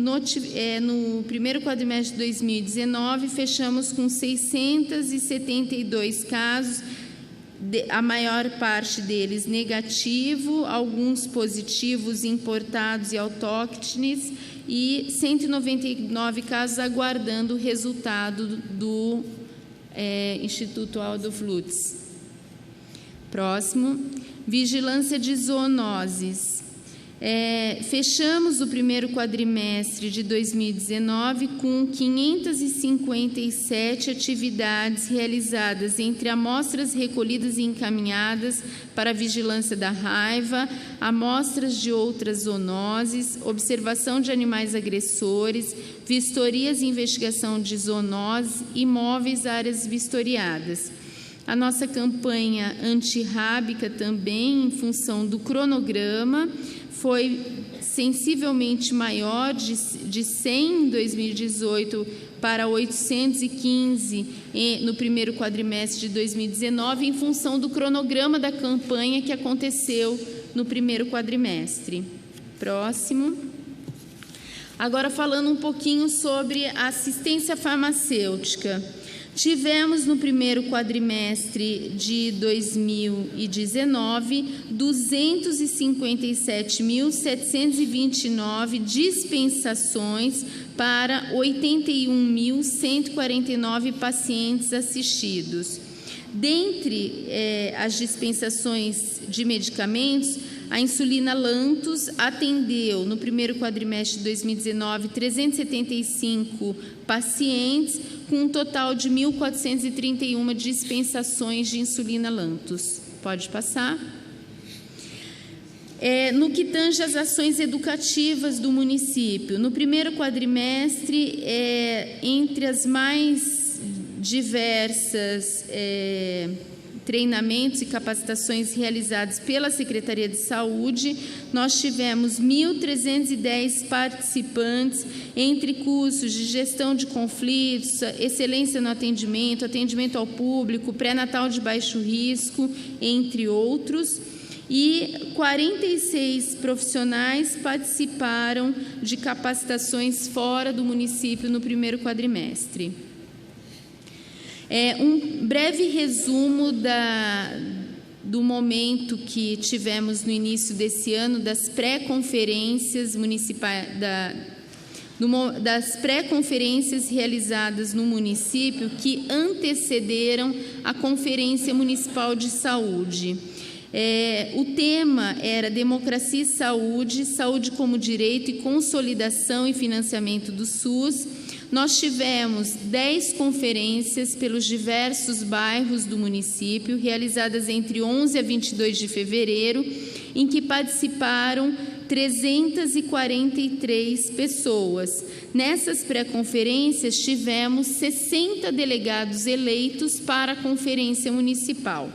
no primeiro quadrimestre de 2019, fechamos com 672 casos, a maior parte deles negativo, alguns positivos importados e autóctones, e 199 casos aguardando o resultado do Instituto Aldo Flutz. Próximo. Vigilância de zoonoses. Fechamos o primeiro quadrimestre de 2019 com 557 atividades realizadas entre amostras recolhidas e encaminhadas para a vigilância da raiva, amostras de outras zoonoses, observação de animais agressores, vistorias e investigação de zoonoses, imóveis, áreas vistoriadas. A nossa campanha antirrábica também, em função do cronograma, foi sensivelmente maior, de 100 em 2018 para 815 no primeiro quadrimestre de 2019, em função do cronograma da campanha que aconteceu no primeiro quadrimestre. Próximo. Agora, falando um pouquinho sobre a assistência farmacêutica. Tivemos no primeiro quadrimestre de 2019 257.729 dispensações para 81.149 pacientes assistidos. Dentre as dispensações de medicamentos, a insulina Lantus atendeu no primeiro quadrimestre de 2019 375 pacientes, com um total de 1.431 dispensações de insulina Lantus. Pode passar. No que tange às ações educativas do município, no primeiro quadrimestre, entre as mais diversas treinamentos e capacitações realizados pela Secretaria de Saúde, nós tivemos 1.310 participantes entre cursos de gestão de conflitos, excelência no atendimento, atendimento ao público, pré-natal de baixo risco, entre outros, e 46 profissionais participaram de capacitações fora do município no primeiro quadrimestre. Um breve resumo do momento que tivemos no início desse ano, das pré-conferências municipais, das pré-conferências realizadas no município que antecederam a Conferência Municipal de Saúde. O tema era Democracia e Saúde, Saúde como Direito e Consolidação e Financiamento do SUS. Nós tivemos 10 conferências pelos diversos bairros do município, realizadas entre 11 a 22 de fevereiro, em que participaram 343 pessoas. Nessas pré-conferências, tivemos 60 delegados eleitos para a Conferência Municipal.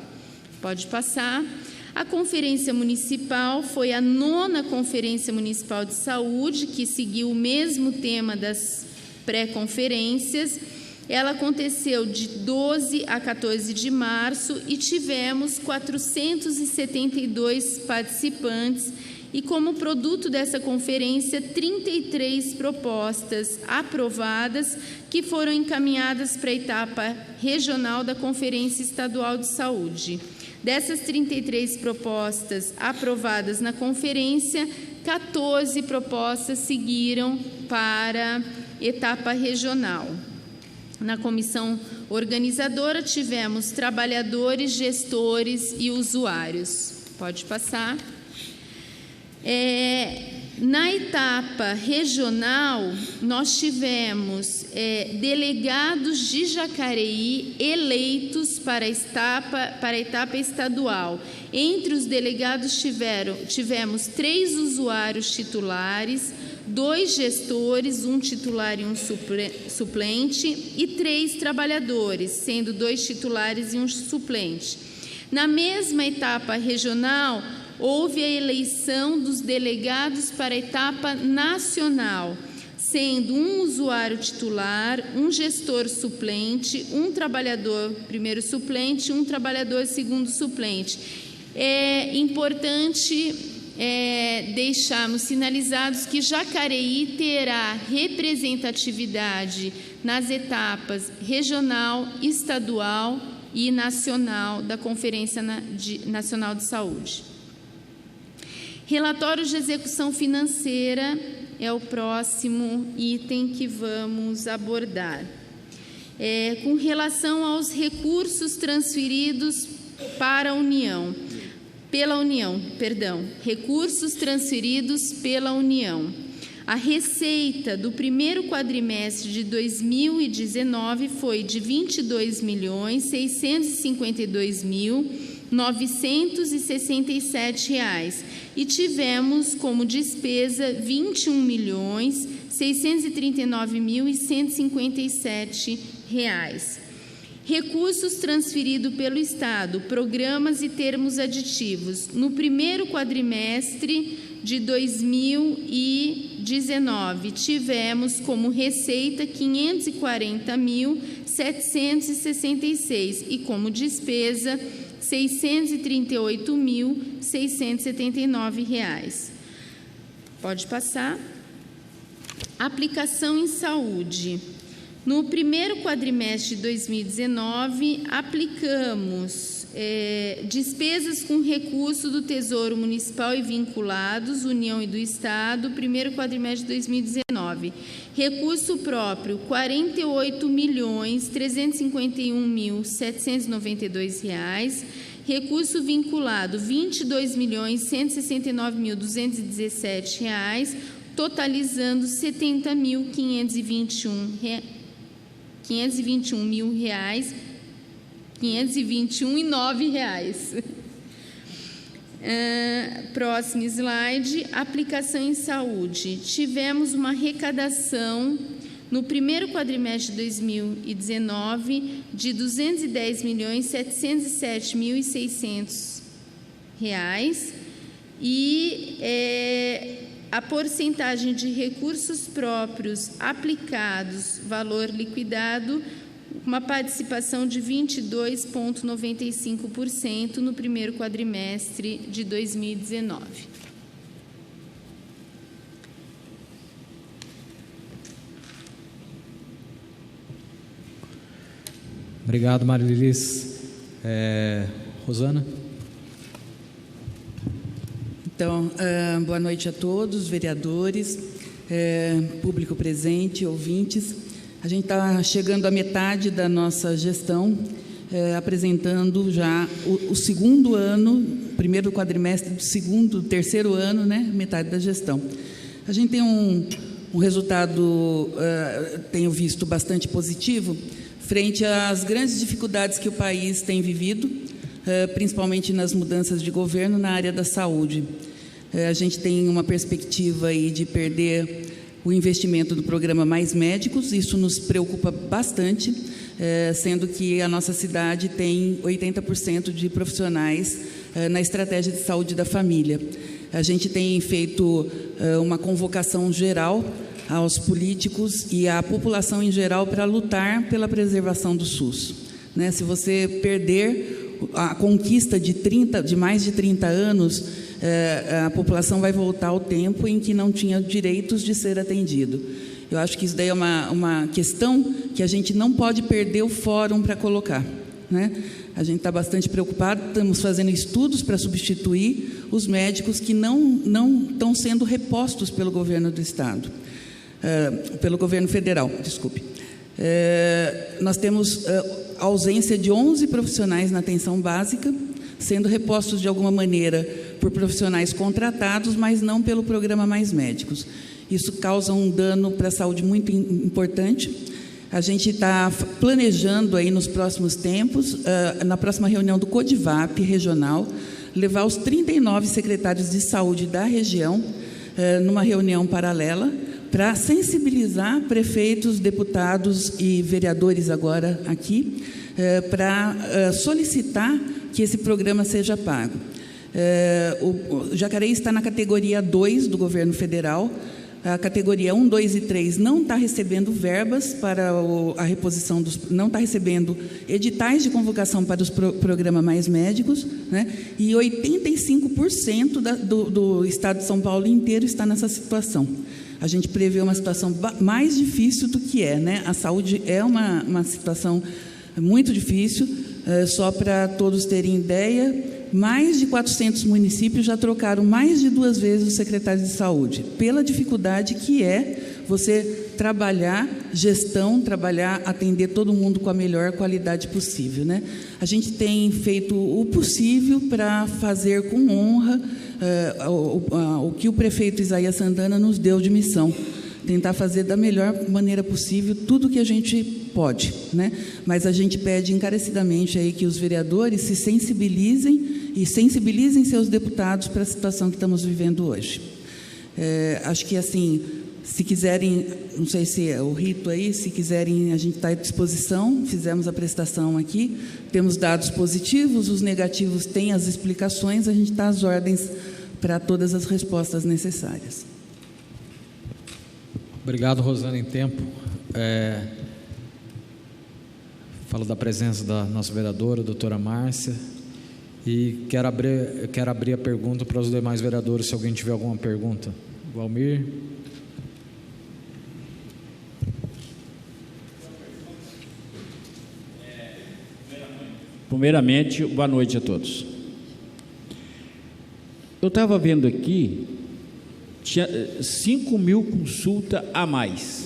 Pode passar. A Conferência Municipal foi a 9ª Conferência Municipal de Saúde, que seguiu o mesmo tema das pré-conferências. Ela aconteceu de 12 a 14 de março e tivemos 472 participantes e, como produto dessa conferência, 33 propostas aprovadas que foram encaminhadas para a etapa regional da Conferência Estadual de Saúde. Dessas 33 propostas aprovadas na conferência, 14 propostas seguiram para etapa regional. Na comissão organizadora, tivemos trabalhadores, gestores e usuários. Pode passar. Na etapa regional, nós tivemos delegados de Jacareí eleitos para a etapa estadual. Entre os delegados tivemos 3 usuários titulares, 2 gestores, 1 titular e 1 suplente, e 3 trabalhadores, sendo 2 titulares e 1 suplente. Na mesma etapa regional, houve a eleição dos delegados para a etapa nacional, sendo 1 usuário titular, 1 gestor suplente, 1 trabalhador primeiro suplente e 1 trabalhador segundo suplente. É importante deixarmos sinalizados que Jacareí terá representatividade nas etapas regional, estadual e nacional da Conferência Nacional de Saúde. Relatório de execução financeira é o próximo item que vamos abordar. Com relação aos recursos transferidos recursos transferidos pela União. A receita do primeiro quadrimestre de 2019 foi de R$ 22.652.967 e tivemos como despesa R$ 21.639.157. Recursos transferidos pelo Estado, programas e termos aditivos. No primeiro quadrimestre de 2019, tivemos como receita 540.766 e como despesa R$ 638.679. Pode passar. Aplicação em saúde. No primeiro quadrimestre de 2019, aplicamos despesas com recurso do Tesouro Municipal e vinculados, União e do Estado, primeiro quadrimestre de 2019. Recurso próprio, R$ 48.351.792. Recurso vinculado, R$ 22.169.217, totalizando R$ 521.900. Próximo slide, aplicação em saúde. Tivemos uma arrecadação no primeiro quadrimestre de 2019 de R$ 210.707.600 e a porcentagem de recursos próprios aplicados, valor liquidado, uma participação de 22,95% no primeiro quadrimestre de 2019. Obrigado, Marilice. Rosana? Então, boa noite a todos, vereadores, público presente, ouvintes. A gente está chegando à metade da nossa gestão, apresentando já o segundo ano, primeiro quadrimestre do terceiro ano, né, metade da gestão. A gente tem um resultado, tenho visto, bastante positivo, frente às grandes dificuldades que o país tem vivido, principalmente nas mudanças de governo na área da saúde. A gente tem uma perspectiva aí de perder o investimento do programa Mais Médicos, isso nos preocupa bastante, sendo que a nossa cidade tem 80% de profissionais na estratégia de saúde da família. A gente tem feito uma convocação geral aos políticos e à população em geral para lutar pela preservação do SUS. Né? Se você perder a conquista de mais de 30 anos, a população vai voltar ao tempo em que não tinha direitos de ser atendido. Eu acho que isso daí é uma questão que a gente não pode perder o fórum para colocar. Né? A gente está bastante preocupado, estamos fazendo estudos para substituir os médicos que não estão sendo repostos pelo governo do Estado, pelo governo federal, desculpe. Nós temos ausência de 11 profissionais na atenção básica, sendo repostos de alguma maneira por profissionais contratados, mas não pelo programa Mais Médicos. Isso causa um dano para a saúde muito importante. A gente está planejando aí nos próximos tempos, na próxima reunião do CODIVAP regional, levar os 39 secretários de saúde da região numa reunião paralela para sensibilizar prefeitos, deputados e vereadores agora aqui, para solicitar que esse programa seja pago. O Jacareí está na categoria 2 do governo federal. A categoria 1, 2 e 3 não está recebendo verbas para a reposição não está recebendo editais de convocação para os programas Mais Médicos, né? E 85% do estado de São Paulo inteiro está nessa situação. A gente prevê uma situação mais difícil do que né? A saúde é uma situação muito difícil. Só para todos terem ideia, mais de 400 municípios já trocaram mais de 2 vezes o secretário de saúde, pela dificuldade que você trabalhar gestão, atender todo mundo com a melhor qualidade possível. Né? A gente tem feito o possível para fazer com honra o que o prefeito Isaías Santana nos deu de missão, tentar fazer da melhor maneira possível tudo o que a gente pode, né? Mas a gente pede encarecidamente aí que os vereadores se sensibilizem e sensibilizem seus deputados para a situação que estamos vivendo hoje. Acho que assim Se quiserem, não sei se é o rito aí, se quiserem, a gente está à disposição, fizemos a prestação aqui, temos dados positivos, os negativos têm as explicações, a gente está às ordens para todas as respostas necessárias. Obrigado, Rosana, em tempo. Falo da presença da nossa vereadora, doutora Márcia, e quero abrir a pergunta para os demais vereadores, se alguém tiver alguma pergunta. Valmir. Primeiramente, boa noite a todos. Eu estava vendo aqui, tinha 5.000 consultas a mais.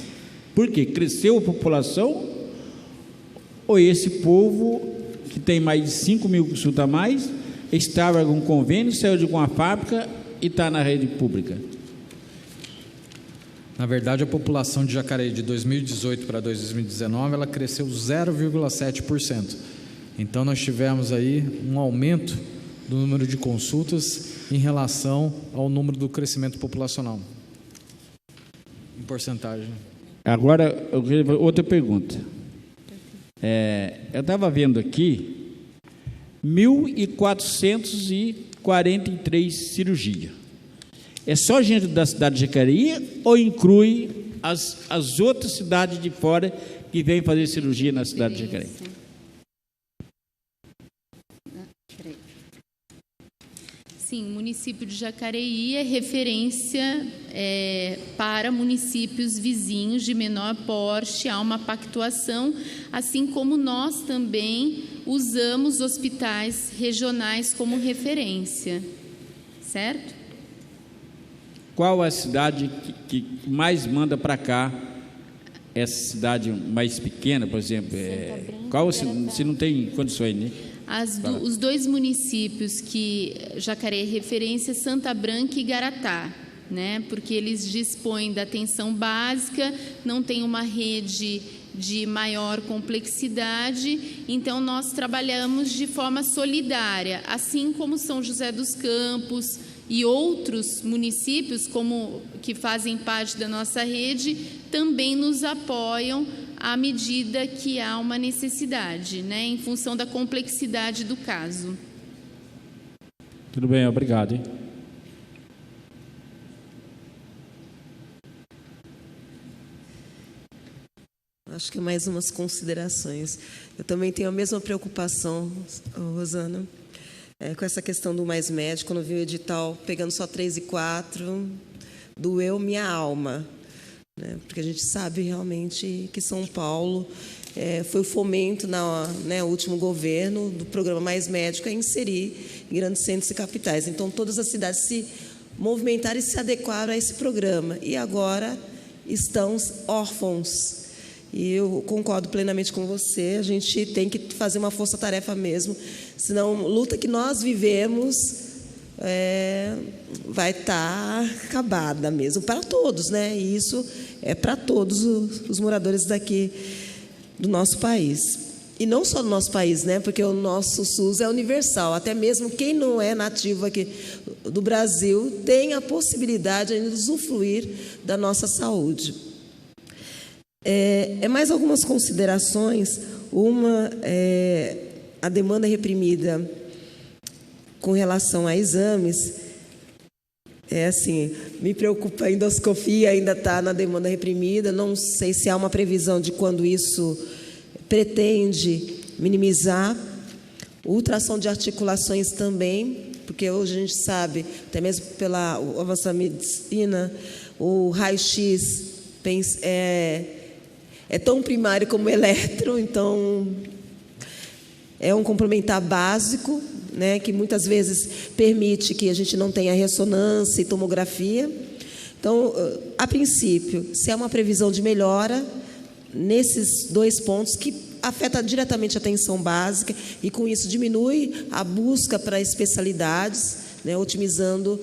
Por quê? Cresceu a população? Ou esse povo, que tem mais de 5.000 consultas a mais, estava em algum convênio, saiu de alguma fábrica e está na rede pública? Na verdade, a população de Jacareí de 2018 para 2019, ela cresceu 0,7%. Então, nós tivemos aí um aumento do número de consultas em relação ao número do crescimento populacional, em porcentagem. Agora, outra pergunta. Eu estava vendo aqui 1.443 cirurgias. É só gente da cidade de Jacareí ou inclui as outras cidades de fora que vêm fazer cirurgia na cidade de Jacareí? Sim, o município de Jacareí é referência para municípios vizinhos de menor porte. Há uma pactuação, assim como nós também usamos hospitais regionais como referência, certo? Qual a cidade que mais manda para cá? Essa cidade mais pequena, por exemplo, qual se não tem condições, né? Os dois municípios que Jacareí é referência, Santa Branca e Garatá, né? Porque eles dispõem da atenção básica, não tem uma rede de maior complexidade, então nós trabalhamos de forma solidária, assim como São José dos Campos e outros municípios que fazem parte da nossa rede também nos apoiam à medida que há uma necessidade, né, em função da complexidade do caso. Tudo bem, obrigado. Hein? Acho que mais umas considerações. Eu também tenho a mesma preocupação, Rosana, com essa questão do Mais Médico. Quando vi o edital pegando só 3 e 4, doeu minha alma. Porque a gente sabe realmente que São Paulo foi o fomento no último governo do programa Mais Médico a inserir em grandes centros e capitais. Então, todas as cidades se movimentaram e se adequaram a esse programa. E agora estão órfãos. E eu concordo plenamente com você, a gente tem que fazer uma força-tarefa mesmo, senão a luta que nós vivemos vai estar acabada mesmo, para todos, né? E isso é para todos os moradores daqui do nosso país. E não só do nosso país, né? Porque o nosso SUS é universal, até mesmo quem não é nativo aqui do Brasil tem a possibilidade ainda de usufruir da nossa saúde. Mais algumas considerações. Uma a demanda reprimida com relação a exames. Assim, me preocupa, a endoscopia ainda está na demanda reprimida. Não sei se há uma previsão de quando isso pretende minimizar. Ultrassom de articulações também, porque hoje a gente sabe, até mesmo pela avanço da medicina, o raio-x é tão primário como eletro, então é um complementar básico, né, que muitas vezes permite que a gente não tenha ressonância e tomografia. Então, a princípio, se há uma previsão de melhora nesses dois pontos que afeta diretamente a atenção básica e com isso diminui a busca para especialidades, né, otimizando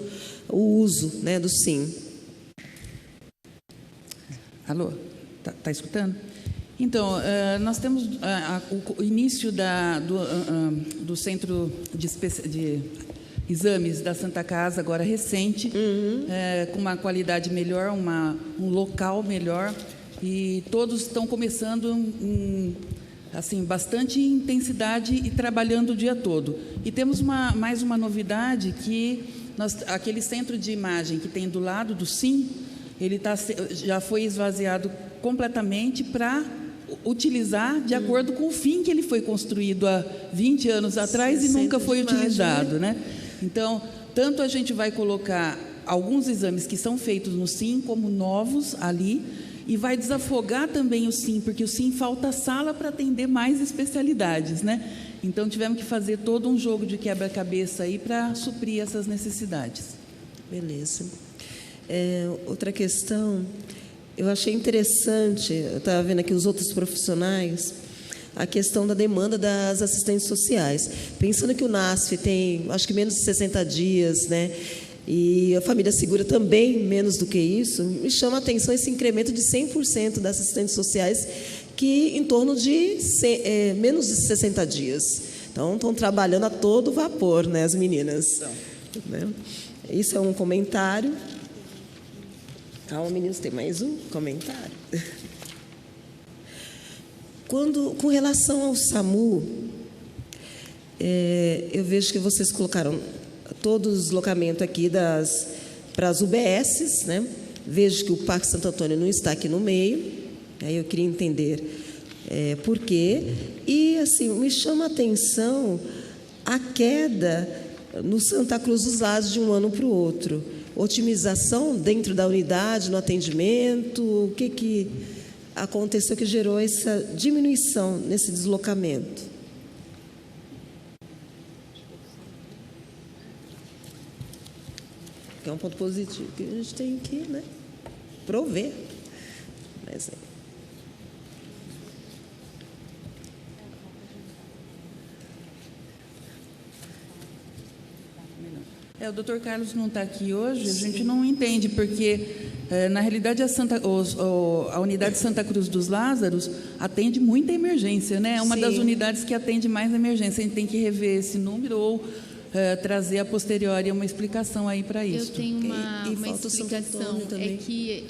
o uso, né, do SIM. Alô? Está escutando? Então, nós temos o início do Centro de exames da Santa Casa, agora recente, com uma qualidade melhor, um local melhor, e todos estão começando assim, bastante intensidade e trabalhando o dia todo. E temos mais uma novidade, que aquele centro de imagem que tem do lado do SIM, ele já foi esvaziado completamente para utilizar de acordo com o fim que ele foi construído há 20 anos atrás e nunca foi utilizado, né? Então, tanto a gente vai colocar alguns exames que são feitos no SIM como novos ali, e vai desafogar também o SIM, porque o SIM falta sala para atender mais especialidades, né? Então, tivemos que fazer todo um jogo de quebra-cabeça aí para suprir essas necessidades. Beleza. Outra questão, eu achei interessante, eu estava vendo aqui os outros profissionais, a questão da demanda das assistentes sociais. Pensando que o NASF tem, acho que menos de 60 dias, né? E a Família Segura também menos do que isso, me chama a atenção esse incremento de 100% das assistentes sociais, que em torno de menos de 60 dias. Então, estão trabalhando a todo vapor, né, as meninas. Né? Isso é um comentário. Calma, meninos, tem mais um comentário. Com relação ao SAMU, eu vejo que vocês colocaram todo o deslocamento aqui para as UBSs, né? Vejo que o Parque Santo Antônio não está aqui no meio, aí eu queria entender por quê. E, assim, me chama a atenção a queda no Santa Cruz dos Lados de um ano para o outro. Otimização dentro da unidade, no atendimento, o que aconteceu que gerou essa diminuição nesse deslocamento? Que é um ponto positivo que a gente tem que, né, prover. Mas, o doutor Carlos não está aqui hoje, a gente não entende, porque, na realidade, a unidade Santa Cruz dos Lázaros atende muita emergência, né? É uma das unidades que atende mais emergência. A gente tem que rever esse número ou trazer a posteriori uma explicação aí para isso. Eu tenho uma explicação, é que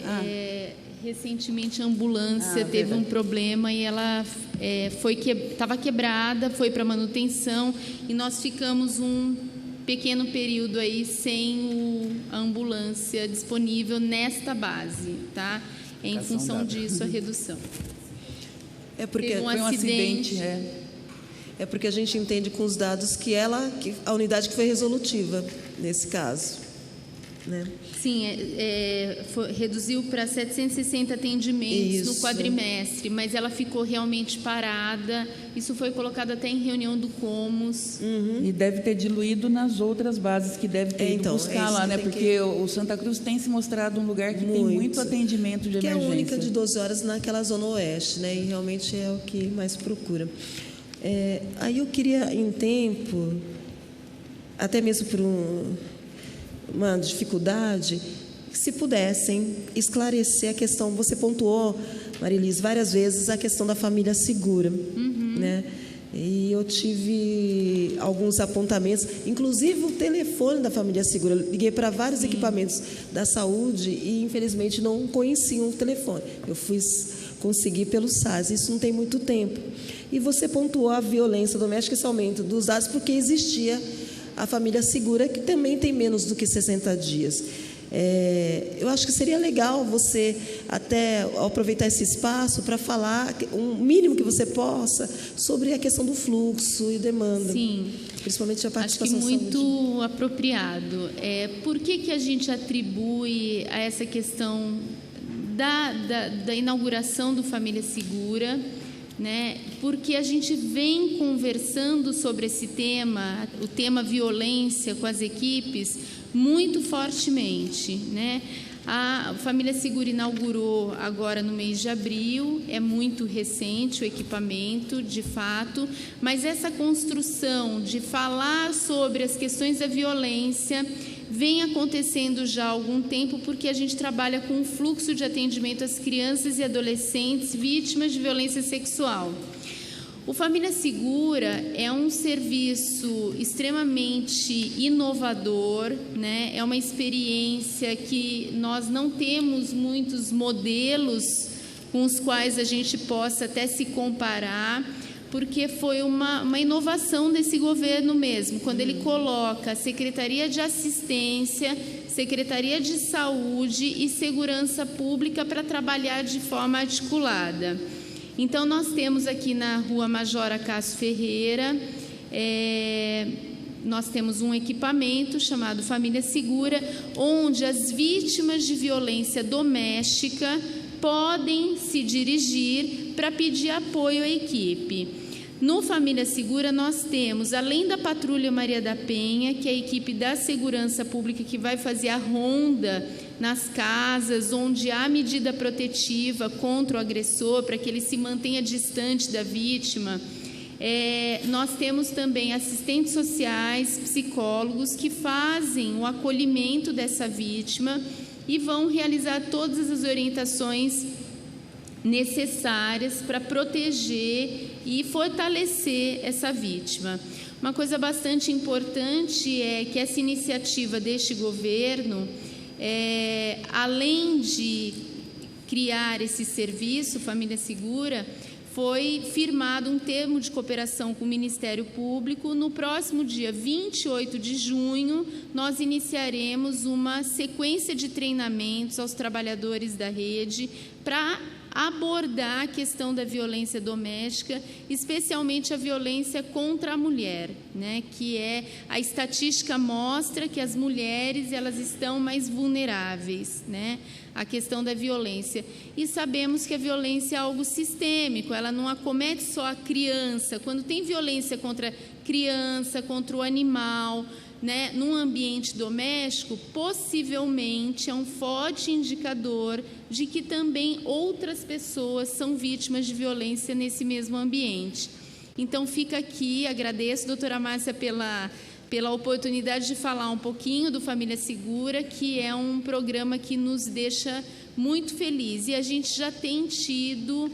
recentemente a ambulância teve um problema e ela estava quebrada, foi para manutenção e nós ficamos um pequeno período aí sem a ambulância disponível nesta base, tá? Em função disso, a redução. É porque foi um acidente. É porque a gente entende com os dados que a unidade que foi resolutiva nesse caso, né? Sim, reduziu para 760 atendimentos no quadrimestre, mas ela ficou realmente parada. Isso foi colocado até em reunião do Comus. E deve ter diluído nas outras bases que deve ter ido buscar lá, né? Porque o Santa Cruz tem se mostrado um lugar que tem muito atendimento de emergência. Que é a única de 12 horas naquela zona oeste, né? E realmente é o que mais procura. Aí eu queria, em tempo, até mesmo por uma dificuldade, que se pudessem esclarecer a questão, você pontuou, Marilis, várias vezes a questão da família segura, né? E eu tive alguns apontamentos, inclusive o telefone da família segura. Eu liguei para vários equipamentos da saúde e, infelizmente, não conheciam o telefone. Eu consegui pelo SAS, isso não tem muito tempo. E você pontuou a violência doméstica, esse aumento dos dados, porque existia a família segura, que também tem menos do que 60 dias. Eu acho que seria legal você até aproveitar esse espaço para falar o mínimo que você possa sobre a questão do fluxo e demanda. Sim. Principalmente a participação acho que muito saúde. Apropriado. Por que a gente atribui a essa questão da inauguração do Família Segura, né? Porque a gente vem conversando sobre esse tema, o tema violência, com as equipes, muito fortemente, né? A Família Segura inaugurou agora no mês de abril, é muito recente o equipamento, de fato, mas essa construção de falar sobre as questões da violência vem acontecendo já há algum tempo, porque a gente trabalha com um fluxo de atendimento às crianças e adolescentes vítimas de violência sexual. O Família Segura é um serviço extremamente inovador, né? É uma experiência que nós não temos muitos modelos com os quais a gente possa até se comparar, porque foi uma inovação desse governo mesmo, quando ele coloca a Secretaria de Assistência, Secretaria de Saúde e Segurança Pública para trabalhar de forma articulada. Então, nós temos aqui na Rua Major Acácio Ferreira, nós temos um equipamento chamado Família Segura, onde as vítimas de violência doméstica podem se dirigir para pedir apoio à equipe. No Família Segura, nós temos, além da Patrulha Maria da Penha, que é a equipe da Segurança Pública que vai fazer a ronda nas casas onde há medida protetiva contra o agressor, para que ele se mantenha distante da vítima. Nós temos também assistentes sociais, psicólogos, que fazem o acolhimento dessa vítima e vão realizar todas as orientações necessárias para proteger e fortalecer essa vítima. Uma coisa bastante importante é que essa iniciativa deste governo, além de criar esse serviço, Família Segura, foi firmado um termo de cooperação com o Ministério Público. No próximo dia 28 de junho, nós iniciaremos uma sequência de treinamentos aos trabalhadores da rede para abordar a questão da violência doméstica, especialmente a violência contra a mulher, né? Que a estatística mostra que as mulheres elas estão mais vulneráveis, né? A questão da violência. E sabemos que a violência é algo sistêmico, ela não acomete só a criança. Quando tem violência contra a criança, contra o animal, né, num ambiente doméstico, possivelmente é um forte indicador de que também outras pessoas são vítimas de violência nesse mesmo ambiente. Então, fica aqui, agradeço, doutora Márcia, pela oportunidade de falar um pouquinho do Família Segura, que é um programa que nos deixa muito felizes. E a gente já tem tido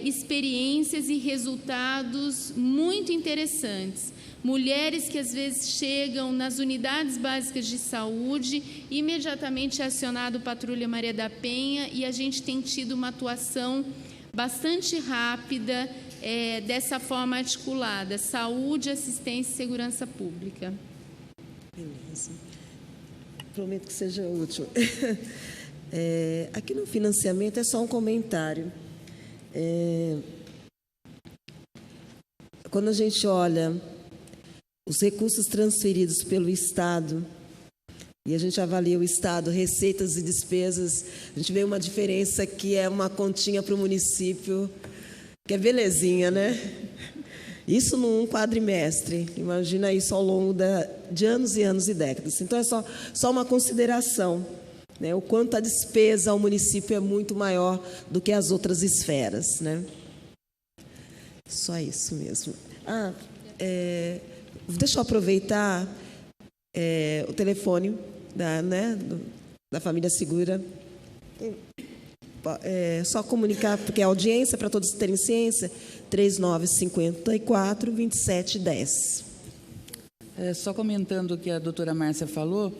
experiências e resultados muito interessantes. Mulheres que às vezes chegam nas unidades básicas de saúde, imediatamente é acionado Patrulha Maria da Penha e a gente tem tido uma atuação bastante rápida dessa forma articulada, saúde, assistência e segurança pública. Beleza. Prometo que seja útil. Aqui no financiamento é só um comentário. Quando a gente olha os recursos transferidos pelo Estado, e a gente avalia o Estado, receitas e despesas, a gente vê uma diferença que é uma continha para o município, que é belezinha, né? Isso num quadrimestre, imagina isso ao longo de anos e anos e décadas. Então, é só uma consideração, né? O quanto a despesa ao município é muito maior do que as outras esferas, né? Só isso mesmo. Deixa eu aproveitar o telefone da Família Segura. Só comunicar, porque a audiência, para todos terem ciência, 3954-2710. Só comentando o que a doutora Márcia falou,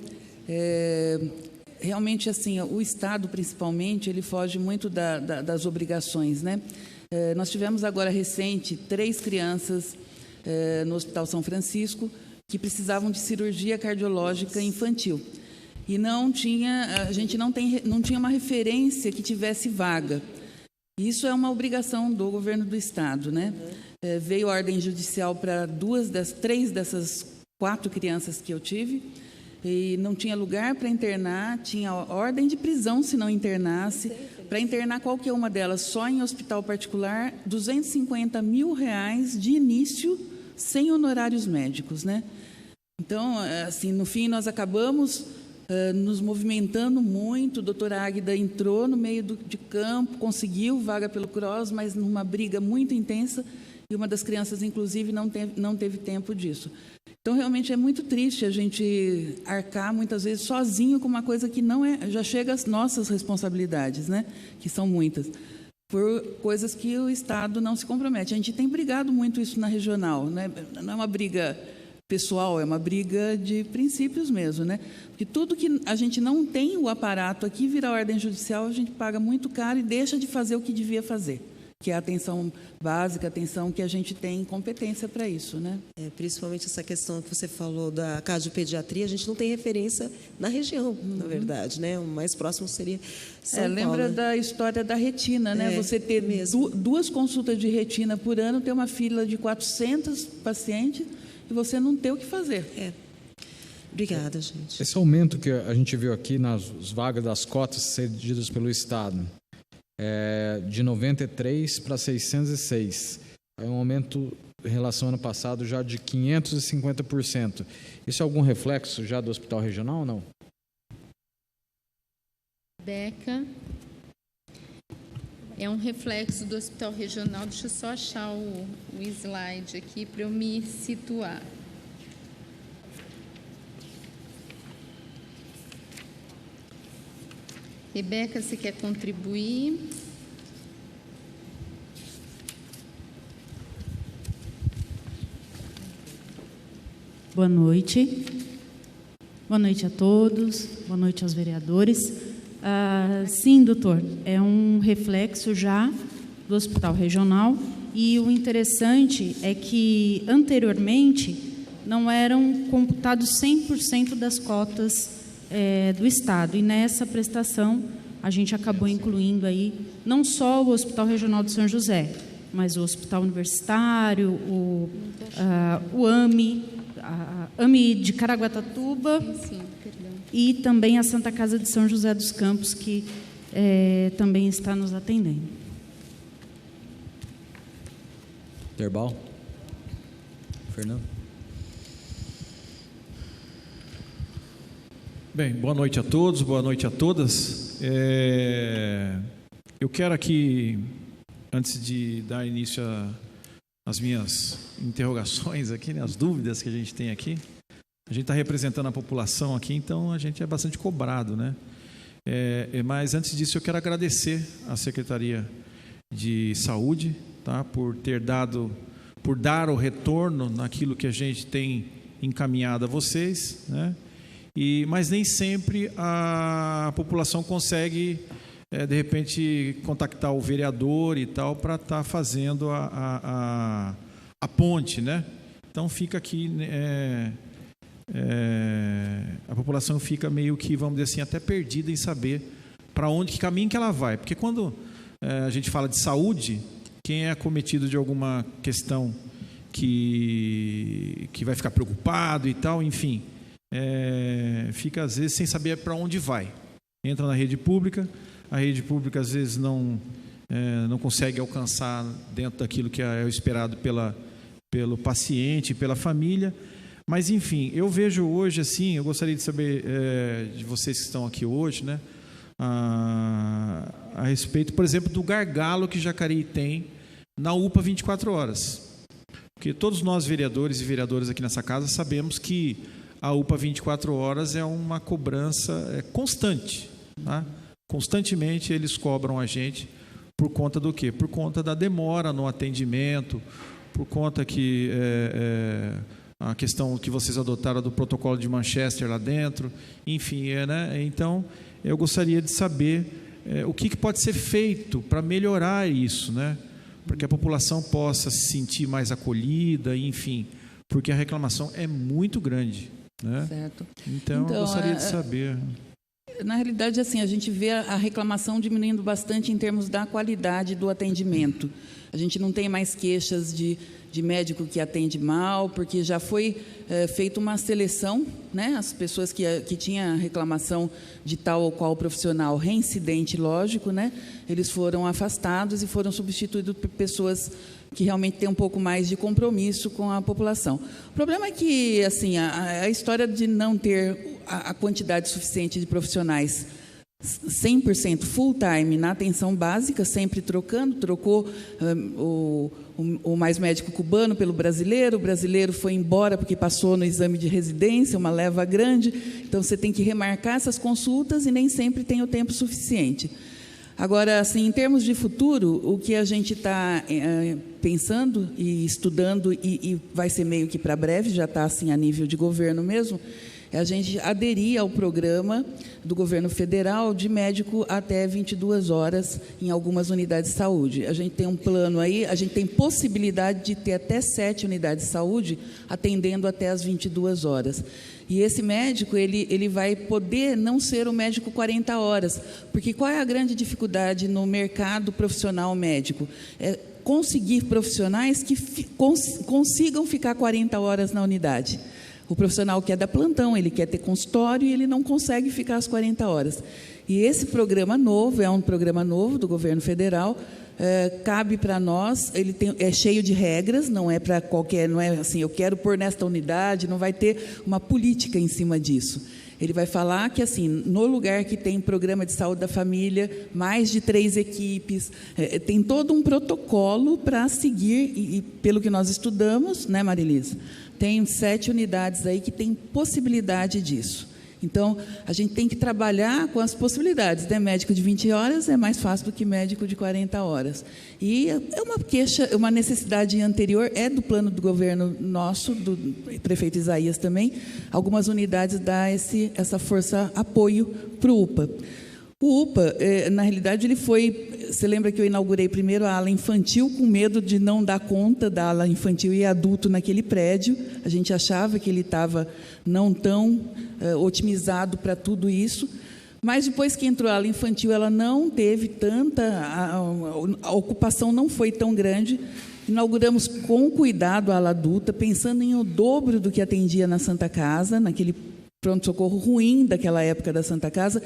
realmente, assim, o Estado, principalmente, ele foge muito das obrigações, né? Nós tivemos agora recente 3 crianças no Hospital São Francisco que precisavam de cirurgia cardiológica infantil. E a gente não tinha uma referência que tivesse vaga. Isso é uma obrigação do governo do Estado, né? Veio ordem judicial para 3 dessas 4 crianças que eu tive, e não tinha lugar para internar, tinha ordem de prisão se não internasse. Para internar qualquer uma delas, só em hospital particular, R$250 mil de início, sem honorários médicos, né? Então, assim, no fim, nós acabamos nos movimentando muito. A doutora Águida entrou no meio de campo, conseguiu vaga pelo CROSS, mas numa briga muito intensa, e uma das crianças, inclusive, não teve tempo disso. Então, realmente, é muito triste a gente arcar, muitas vezes, sozinho com uma coisa que não já chega às nossas responsabilidades, né? Que são muitas. por coisas que o Estado não se compromete. A gente tem brigado muito isso na regional, né? Não é uma briga pessoal, é uma briga de princípios mesmo, né? Porque tudo que a gente não tem o aparato aqui, vira ordem judicial, a gente paga muito caro e deixa de fazer o que devia fazer, que é a atenção básica, a atenção que a gente tem competência para isso, né? Principalmente essa questão que você falou da cardiopediatria, a gente não tem referência na região, na verdade, né? O mais próximo seria São Paulo. Lembra da história da retina, né? Você ter duas consultas de retina por ano, ter uma fila de 400 pacientes e você não ter o que fazer. Obrigada, gente. Esse aumento que a gente viu aqui nas vagas das cotas cedidas pelo Estado, de 93 para 606. É um aumento em relação ao ano passado já de 550%. Isso é algum reflexo já do Hospital Regional ou não? Beca. É um reflexo do Hospital Regional. Deixa eu só achar o slide aqui para eu me situar. Rebeca, você quer contribuir? Boa noite. Boa noite a todos. Boa noite aos vereadores. Sim, doutor, é um reflexo já do Hospital Regional e o interessante é que anteriormente não eram computados 100% das cotas do Estado. E nessa prestação, a gente acabou incluindo aí não só o Hospital Regional de São José, mas o Hospital Universitário, o AMI, a AMI de Caraguatatuba e também a Santa Casa de São José dos Campos, que também está nos atendendo. Terbal? Fernando? Bem, boa noite a todos, boa noite a todas. Eu quero aqui, antes de dar início às minhas interrogações aqui, né, as dúvidas que a gente tem aqui, a gente está representando a população aqui, então a gente é bastante cobrado, né? Mas antes disso eu quero agradecer à Secretaria de Saúde, tá, por dar o retorno naquilo que a gente tem encaminhado a vocês, né? Mas nem sempre a população consegue, de repente, contactar o vereador e tal para estar fazendo a ponte, né? Então fica aqui, a população fica meio que, vamos dizer assim, até perdida em saber para onde, que caminho que ela vai. Porque quando a gente fala de saúde, quem é acometido de alguma questão que vai ficar preocupado e tal, enfim, fica às vezes sem saber para onde vai. Entra na rede pública, a rede pública às vezes não consegue alcançar dentro daquilo que é o esperado pelo paciente, pela família. Mas enfim, eu vejo hoje assim, eu gostaria de saber de vocês que estão aqui hoje, né, a respeito, por exemplo, do gargalo que Jacareí tem na UPA 24 horas. Porque todos nós vereadores e vereadoras aqui nessa casa sabemos que a UPA 24 horas é uma cobrança constante, tá? Constantemente eles cobram a gente por conta do quê? Por conta da demora no atendimento, por conta que a questão que vocês adotaram do protocolo de Manchester lá dentro, enfim, né? Então eu gostaria de saber o que pode ser feito para melhorar isso, né? Para que a população possa se sentir mais acolhida, enfim, porque a reclamação é muito grande, né? Certo. Então eu gostaria de saber. Na realidade, assim, a gente vê a reclamação diminuindo bastante em termos da qualidade do atendimento. A gente não tem mais queixas de médico que atende mal, porque já foi feita uma seleção, né? As pessoas que tinham reclamação de tal ou qual profissional reincidente, lógico, né? Eles foram afastados e foram substituídos por pessoas que realmente têm um pouco mais de compromisso com a população. O problema é que, assim, a história de não ter a quantidade suficiente de profissionais 100% full-time na atenção básica, sempre trocou o mais médico cubano pelo brasileiro, o brasileiro foi embora porque passou no exame de residência, uma leva grande, então você tem que remarcar essas consultas e nem sempre tem o tempo suficiente. Agora, assim, em termos de futuro, o que a gente está pensando e estudando, e vai ser meio que para breve, já está assim a nível de governo mesmo, é a gente aderir ao programa do governo federal de médico até 22 horas em algumas unidades de saúde. A gente tem um plano aí, a gente tem possibilidade de ter até 7 unidades de saúde atendendo até as 22 horas. E esse médico, ele vai poder não ser o médico 40 horas, porque qual é a grande dificuldade no mercado profissional médico? É conseguir profissionais que consigam ficar 40 horas na unidade. O profissional quer dar plantão, ele quer ter consultório e ele não consegue ficar as 40 horas. E esse programa novo, é um programa novo do governo federal, cabe para nós, é cheio de regras, não é para qualquer, não é assim, eu quero pôr nesta unidade, não vai ter uma política em cima disso. Ele vai falar que, assim, no lugar que tem programa de saúde da família, mais de 3 equipes, tem todo um protocolo para seguir, e pelo que nós estudamos, né, Marilisa? Tem 7 unidades aí que tem possibilidade disso. Então, a gente tem que trabalhar com as possibilidades, né? Médico de 20 horas é mais fácil do que médico de 40 horas. E é uma queixa, uma necessidade anterior, é do plano do governo nosso, do prefeito Isaías também, algumas unidades dão essa força, apoio para o UPA. O UPA, na realidade, ele foi... Você lembra que eu inaugurei primeiro a ala infantil com medo de não dar conta da ala infantil e adulto naquele prédio. A gente achava que ele estava não tão otimizado para tudo isso. Mas depois que entrou a ala infantil, ela não teve tanta... A ocupação não foi tão grande. Inauguramos com cuidado a ala adulta, pensando em o dobro do que atendia na Santa Casa, naquele pronto-socorro ruim daquela época da Santa Casa,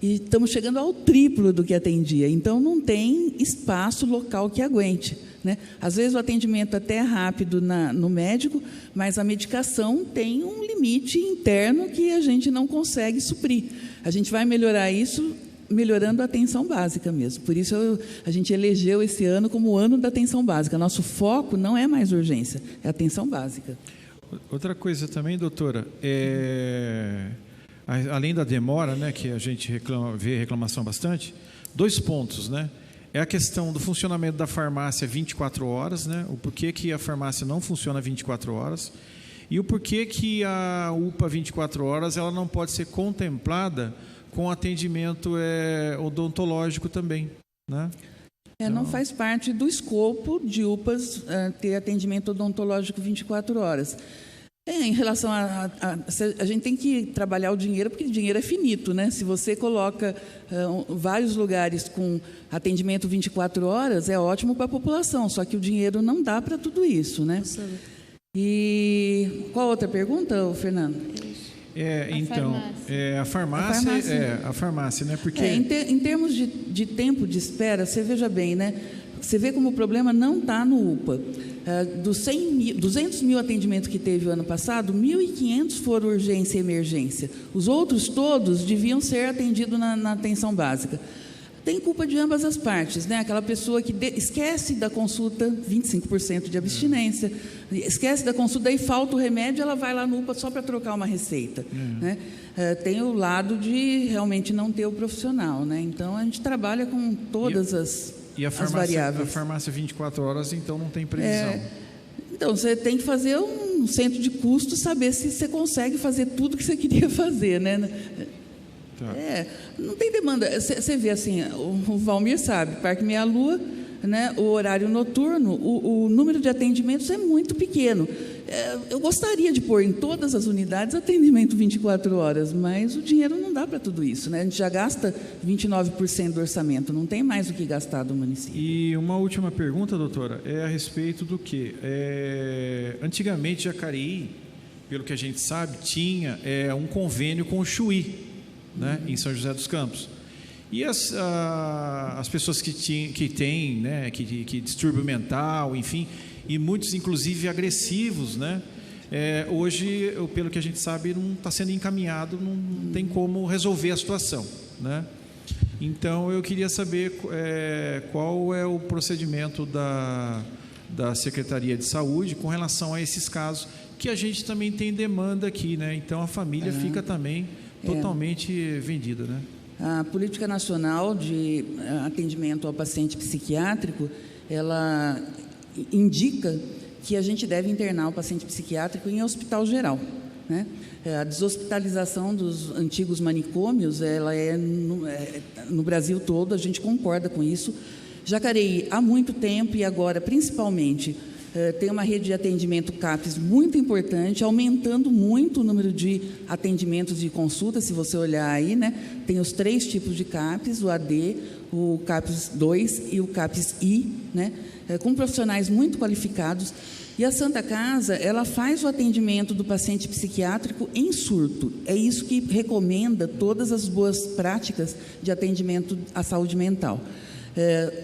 e estamos chegando ao triplo do que atendia. Então, não tem espaço local que aguente, né? Às vezes, o atendimento até é rápido no médico, mas a medicação tem um limite interno que a gente não consegue suprir. A gente vai melhorar isso melhorando a atenção básica mesmo. Por isso, a gente elegeu esse ano como o ano da atenção básica. Nosso foco não é mais urgência, é atenção básica. Outra coisa também, doutora, além da demora, né, que a gente vê reclamação bastante, 2 pontos, né? É a questão do funcionamento da farmácia 24 horas, né? O porquê que a farmácia não funciona 24 horas e o porquê que a UPA 24 horas ela não pode ser contemplada com atendimento odontológico também, né? Não faz parte do escopo de UPAs ter atendimento odontológico 24 horas. Em relação a gente tem que trabalhar o dinheiro, porque o dinheiro é finito, né? Se você coloca vários lugares com atendimento 24 horas, é ótimo para a população, só que o dinheiro não dá para tudo isso, né? E qual outra pergunta, Fernando? Então, a farmácia, né? Porque em termos de tempo de espera, você veja bem, né? Você vê como o problema não está no UPA. Dos 200 mil atendimentos que teve o ano passado, 1.500 foram urgência e emergência. Os outros todos deviam ser atendidos na atenção básica. Tem culpa de ambas as partes, né? Aquela pessoa que esquece da consulta, 25% de abstinência, esquece da consulta e falta o remédio, ela vai lá no UPA só para trocar uma receita, né? Tem o lado de realmente não ter o profissional, né? Então, a gente trabalha com todas as variáveis. A farmácia 24 horas, então, não tem previsão. Então, você tem que fazer um centro de custo, saber se você consegue fazer tudo que você queria fazer, né? Tá. Não tem demanda. Você vê assim, o Valmir sabe, Parque Meia Lua, né, o horário noturno, o número de atendimentos é muito pequeno. Eu gostaria de pôr em todas as unidades atendimento 24 horas, mas o dinheiro não dá para tudo isso, né? A gente já gasta 29% do orçamento, não tem mais o que gastar do município. E uma última pergunta, doutora, é a respeito do quê? Antigamente, Jacareí, pelo que a gente sabe, tinha um convênio com o Chuí, né, em São José dos Campos. E as pessoas que têm, né, que distúrbio mental, enfim, e muitos, inclusive, agressivos, né, hoje, pelo que a gente sabe, não está sendo encaminhado, não tem como resolver a situação, né? Então, eu queria saber qual é o procedimento da Secretaria de Saúde com relação a esses casos, que a gente também tem demanda aqui, né? Então, a família fica também totalmente vendida, né? A Política Nacional de Atendimento ao Paciente Psiquiátrico, ela indica que a gente deve internar o paciente psiquiátrico em hospital geral, né? A deshospitalização dos antigos manicômios, ela no Brasil todo, a gente concorda com isso. Jacareí, há muito tempo e agora, principalmente, tem uma rede de atendimento CAPS muito importante, aumentando muito o número de atendimentos de consulta, se você olhar aí, né? Tem os 3 tipos de CAPS, o AD, o CAPS 2 e o CAPS I, né? Com profissionais muito qualificados. E a Santa Casa, ela faz o atendimento do paciente psiquiátrico em surto. É isso que recomenda todas as boas práticas de atendimento à saúde mental.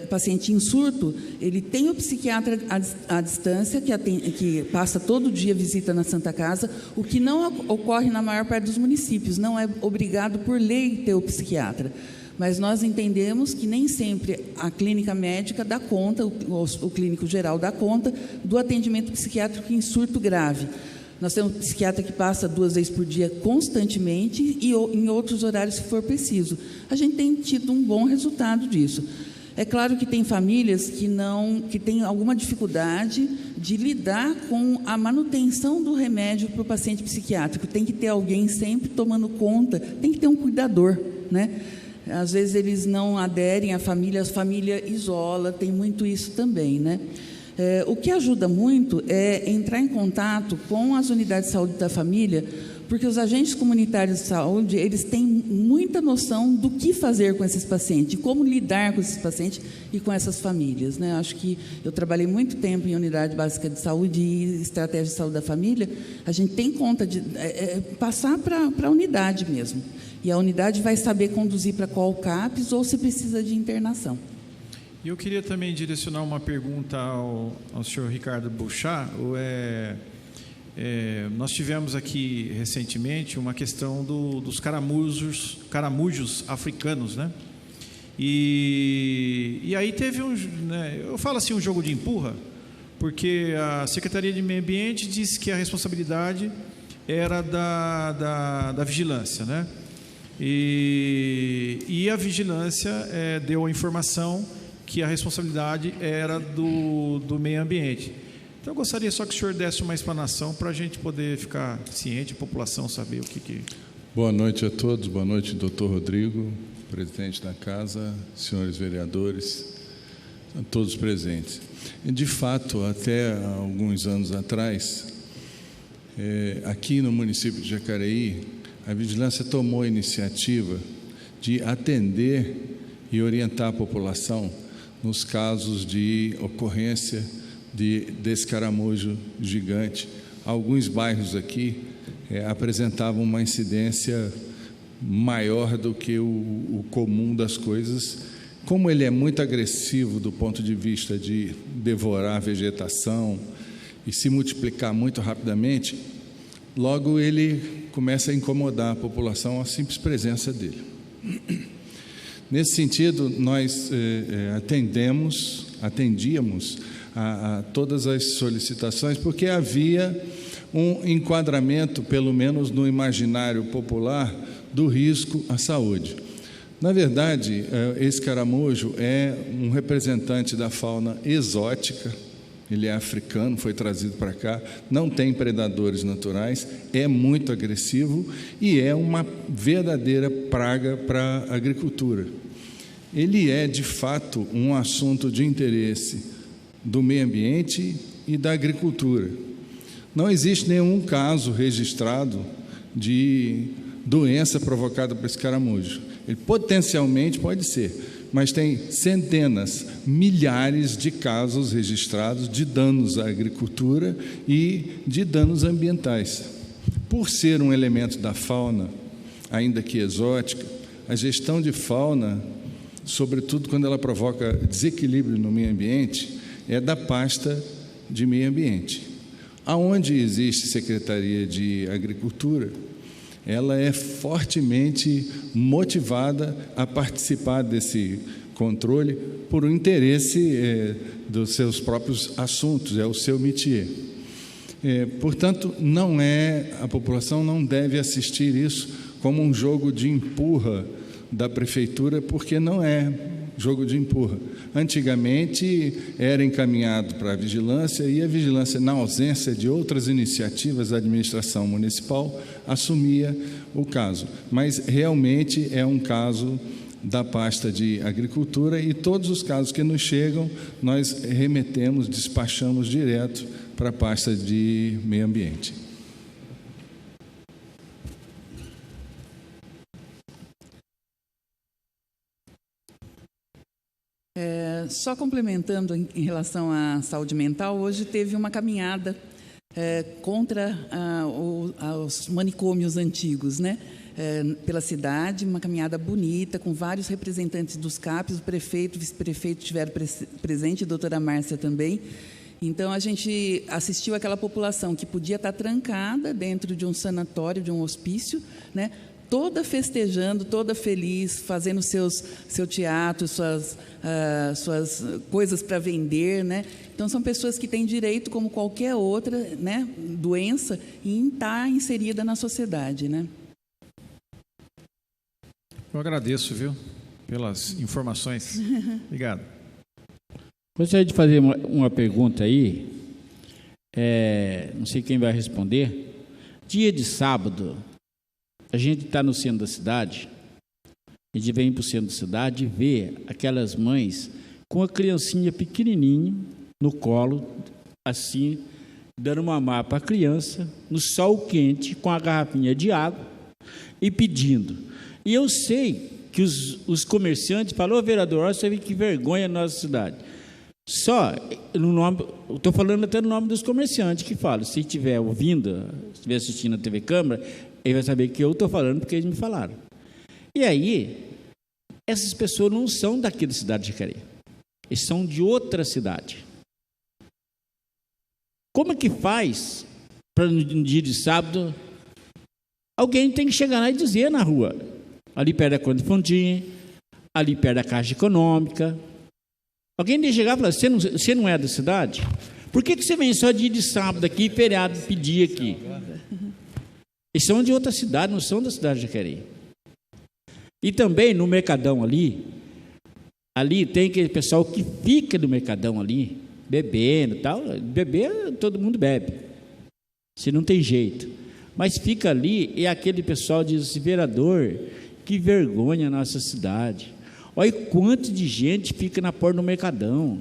O paciente em surto, ele tem o psiquiatra à distância, que passa todo dia visita na Santa Casa, o que não ocorre na maior parte dos municípios, não é obrigado por lei ter o psiquiatra. Mas nós entendemos que nem sempre a clínica médica dá conta, o clínico geral dá conta do atendimento psiquiátrico em surto grave. Nós temos um psiquiatra que passa 2 vezes por dia constantemente e em outros horários, se for preciso. A gente tem tido um bom resultado disso. É claro que tem famílias que têm alguma dificuldade de lidar com a manutenção do remédio para o paciente psiquiátrico. Tem que ter alguém sempre tomando conta, tem que ter um cuidador, né? Às vezes eles não aderem à família, a família isola, tem muito isso também, né? O que ajuda muito é entrar em contato com as unidades de saúde da família, porque os agentes comunitários de saúde, eles têm muita noção do que fazer com esses pacientes, de como lidar com esses pacientes e com essas famílias, né? Acho que eu trabalhei muito tempo em unidade básica de saúde e estratégia de saúde da família. A gente tem conta de passar para a unidade mesmo. E a unidade vai saber conduzir para qual CAPS ou se precisa de internação. E eu queria também direcionar uma pergunta ao senhor Ricardo Bouchard. Nós tivemos aqui recentemente uma questão dos caramujos africanos, né? E aí teve eu falo assim, um jogo de empurra, porque a Secretaria de Meio Ambiente disse que a responsabilidade era da vigilância, né? E a vigilância deu a informação que a responsabilidade era do meio ambiente. Então, eu gostaria só que o senhor desse uma explanação para a gente poder ficar ciente, a população saber o que... Boa noite a todos, boa noite, doutor Rodrigo, presidente da Casa, senhores vereadores, a todos presentes. De fato, até alguns anos atrás, aqui no município de Jacareí, a vigilância tomou a iniciativa de atender e orientar a população nos casos de ocorrência desse caramujo gigante. Alguns bairros aqui apresentavam uma incidência maior do que o comum das coisas. Como ele é muito agressivo do ponto de vista de devorar a vegetação e se multiplicar muito rapidamente, logo ele começa a incomodar a população a simples presença dele. Nesse sentido, nós atendíamos a todas as solicitações, porque havia um enquadramento, pelo menos no imaginário popular, do risco à saúde. Na verdade, esse caramujo é um representante da fauna exótica. Ele é africano, foi trazido para cá, não tem predadores naturais, é muito agressivo e é uma verdadeira praga para a agricultura. Ele é, de fato, um assunto de interesse do meio ambiente e da agricultura. Não existe nenhum caso registrado de doença provocada por esse caramujo. Ele potencialmente pode ser, mas tem centenas, milhares de casos registrados de danos à agricultura e de danos ambientais. Por ser um elemento da fauna, ainda que exótica, a gestão de fauna, sobretudo quando ela provoca desequilíbrio no meio ambiente, é da pasta de meio ambiente. Aonde existe Secretaria de Agricultura, ela é fortemente motivada a participar desse controle por um interesse dos seus próprios assuntos, é o seu métier. Portanto, a população não deve assistir isso como um jogo de empurra da prefeitura, porque não é jogo de empurra. Antigamente era encaminhado para a vigilância, e a vigilância, na ausência de outras iniciativas da administração municipal, assumia o caso. Mas realmente é um caso da pasta de agricultura, e todos os casos que nos chegam, nós remetemos, despachamos direto para a pasta de meio ambiente. Só complementando em relação à saúde mental, hoje teve uma caminhada contra os manicômios antigos, né? Pela cidade, uma caminhada bonita, com vários representantes dos CAPs, o prefeito, o vice-prefeito estiveram presente, a doutora Márcia também. Então, a gente assistiu aquela população que podia estar trancada dentro de um sanatório, de um hospício, né? Toda festejando, toda feliz, fazendo seu teatro, suas coisas para vender, né? Então, são pessoas que têm direito, como qualquer outra, né, doença, em estar inserida na sociedade, né? Eu agradeço, viu, pelas informações. Obrigado. Gostaria de fazer uma pergunta aí, não sei quem vai responder. Dia de sábado, a gente está no centro da cidade, a gente vem para o centro da cidade e vê aquelas mães com a criancinha pequenininha no colo, assim, dando mamar para a criança, no sol quente, com a garrafinha de água e pedindo. E eu sei que os comerciantes falam: ô vereador, olha, você vê que vergonha na nossa cidade. Só, estou falando até no nome dos comerciantes que falam. Se estiver ouvindo, se estiver assistindo a TV Câmara, ele vai saber que eu estou falando porque eles me falaram. E aí, essas pessoas não são daqui da cidade de Jacareí. Eles são de outra cidade. Como é que faz para no dia de sábado alguém tem que chegar lá e dizer na rua, ali perto da Conde Fontinha, ali perto da Caixa Econômica, alguém tem que chegar e falar: você não é da cidade? Por que você vem só dia de sábado aqui, feriado, pedir aqui? Eles são de outra cidade, não são da cidade de Jacareí. E também no Mercadão ali tem aquele pessoal que fica no Mercadão ali, bebendo e tal. Beber, todo mundo bebe, se não tem jeito. Mas fica ali, e aquele pessoal diz assim: vereador, que vergonha a nossa cidade. Olha quanto de gente fica na porta do Mercadão.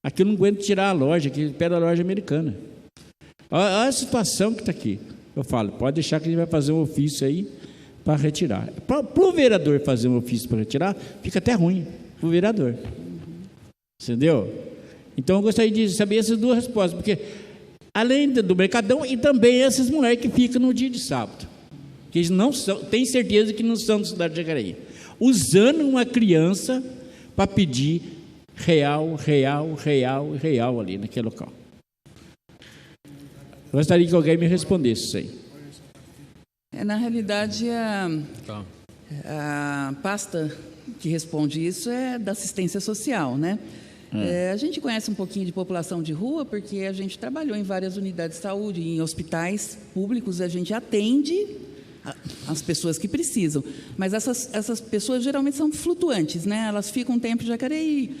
Aqui eu não aguento tirar a loja, aqui perto da loja americana. Olha a situação que está aqui. Eu falo: pode deixar que a gente vai fazer um ofício aí para retirar. Para o vereador fazer um ofício para retirar, fica até ruim para o vereador. Entendeu? Então eu gostaria de saber essas duas respostas, porque além do Mercadão, e também essas mulheres que ficam no dia de sábado, que eles não são, tem certeza que não são da cidade de Jacareí, usando uma criança para pedir real ali naquele local. Gostaria que alguém me respondesse isso aí. Na realidade, a pasta que responde isso é da assistência social, né? A gente conhece um pouquinho de população de rua, porque a gente trabalhou em várias unidades de saúde, em hospitais públicos, a gente atende as pessoas que precisam, mas essas pessoas geralmente são flutuantes, né? Elas ficam um tempo em Jacareí,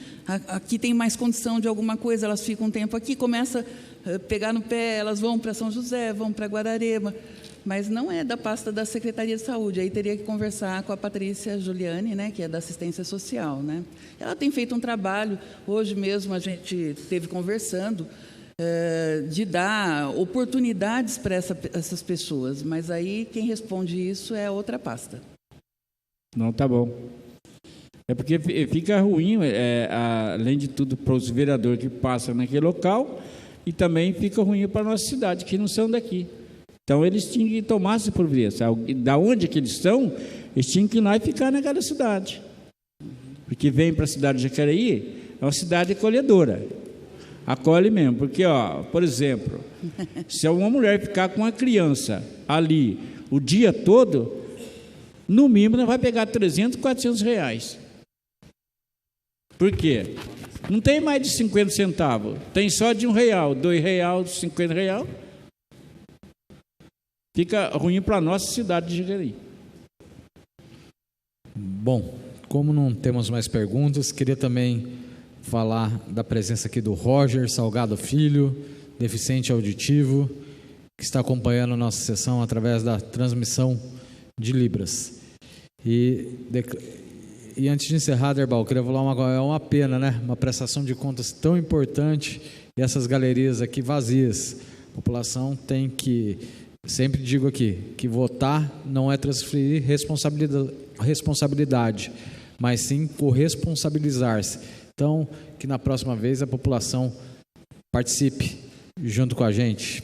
aqui tem mais condição de alguma coisa, elas ficam um tempo aqui, começa a pegar no pé, elas vão para São José, vão para Guararema, mas não é da pasta da Secretaria de Saúde. Aí teria que conversar com a Patrícia Giuliani, né, que é da assistência social, né? Ela tem feito um trabalho, hoje mesmo a gente esteve conversando, de dar oportunidades para essas pessoas, mas aí quem responde isso é outra pasta. Não, tá bom. É porque fica ruim, além de tudo, para os vereadores que passam naquele local, e também fica ruim para a nossa cidade, que não são daqui. Então, eles tinham que tomar essa providência. Da onde que eles são, eles tinham que ir lá e ficar naquela cidade. Porque vem para a cidade de Jacareí, é uma cidade acolhedora. Acolhe mesmo. Porque, por exemplo, se uma mulher ficar com uma criança ali o dia todo, no mínimo ela vai pegar 300, 400 reais. Por quê? Não tem mais de 50 centavos. Tem só de R$1, R$2, R$50. Fica ruim para a nossa cidade de Jacareí. Bom, como não temos mais perguntas, queria também falar da presença aqui do Roger Salgado Filho, deficiente auditivo, que está acompanhando a nossa sessão através da transmissão de Libras. E antes de encerrar, Derbal, eu queria falar é uma pena, né? Uma prestação de contas tão importante e essas galerias aqui vazias. A população tem que, sempre digo aqui, que votar não é transferir responsabilidade, mas sim corresponsabilizar-se. Então, que na próxima vez a população participe junto com a gente.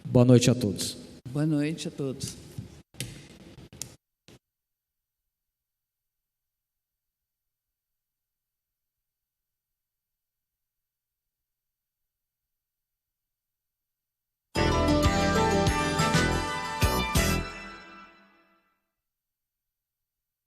Boa noite a todos. Boa noite a todos.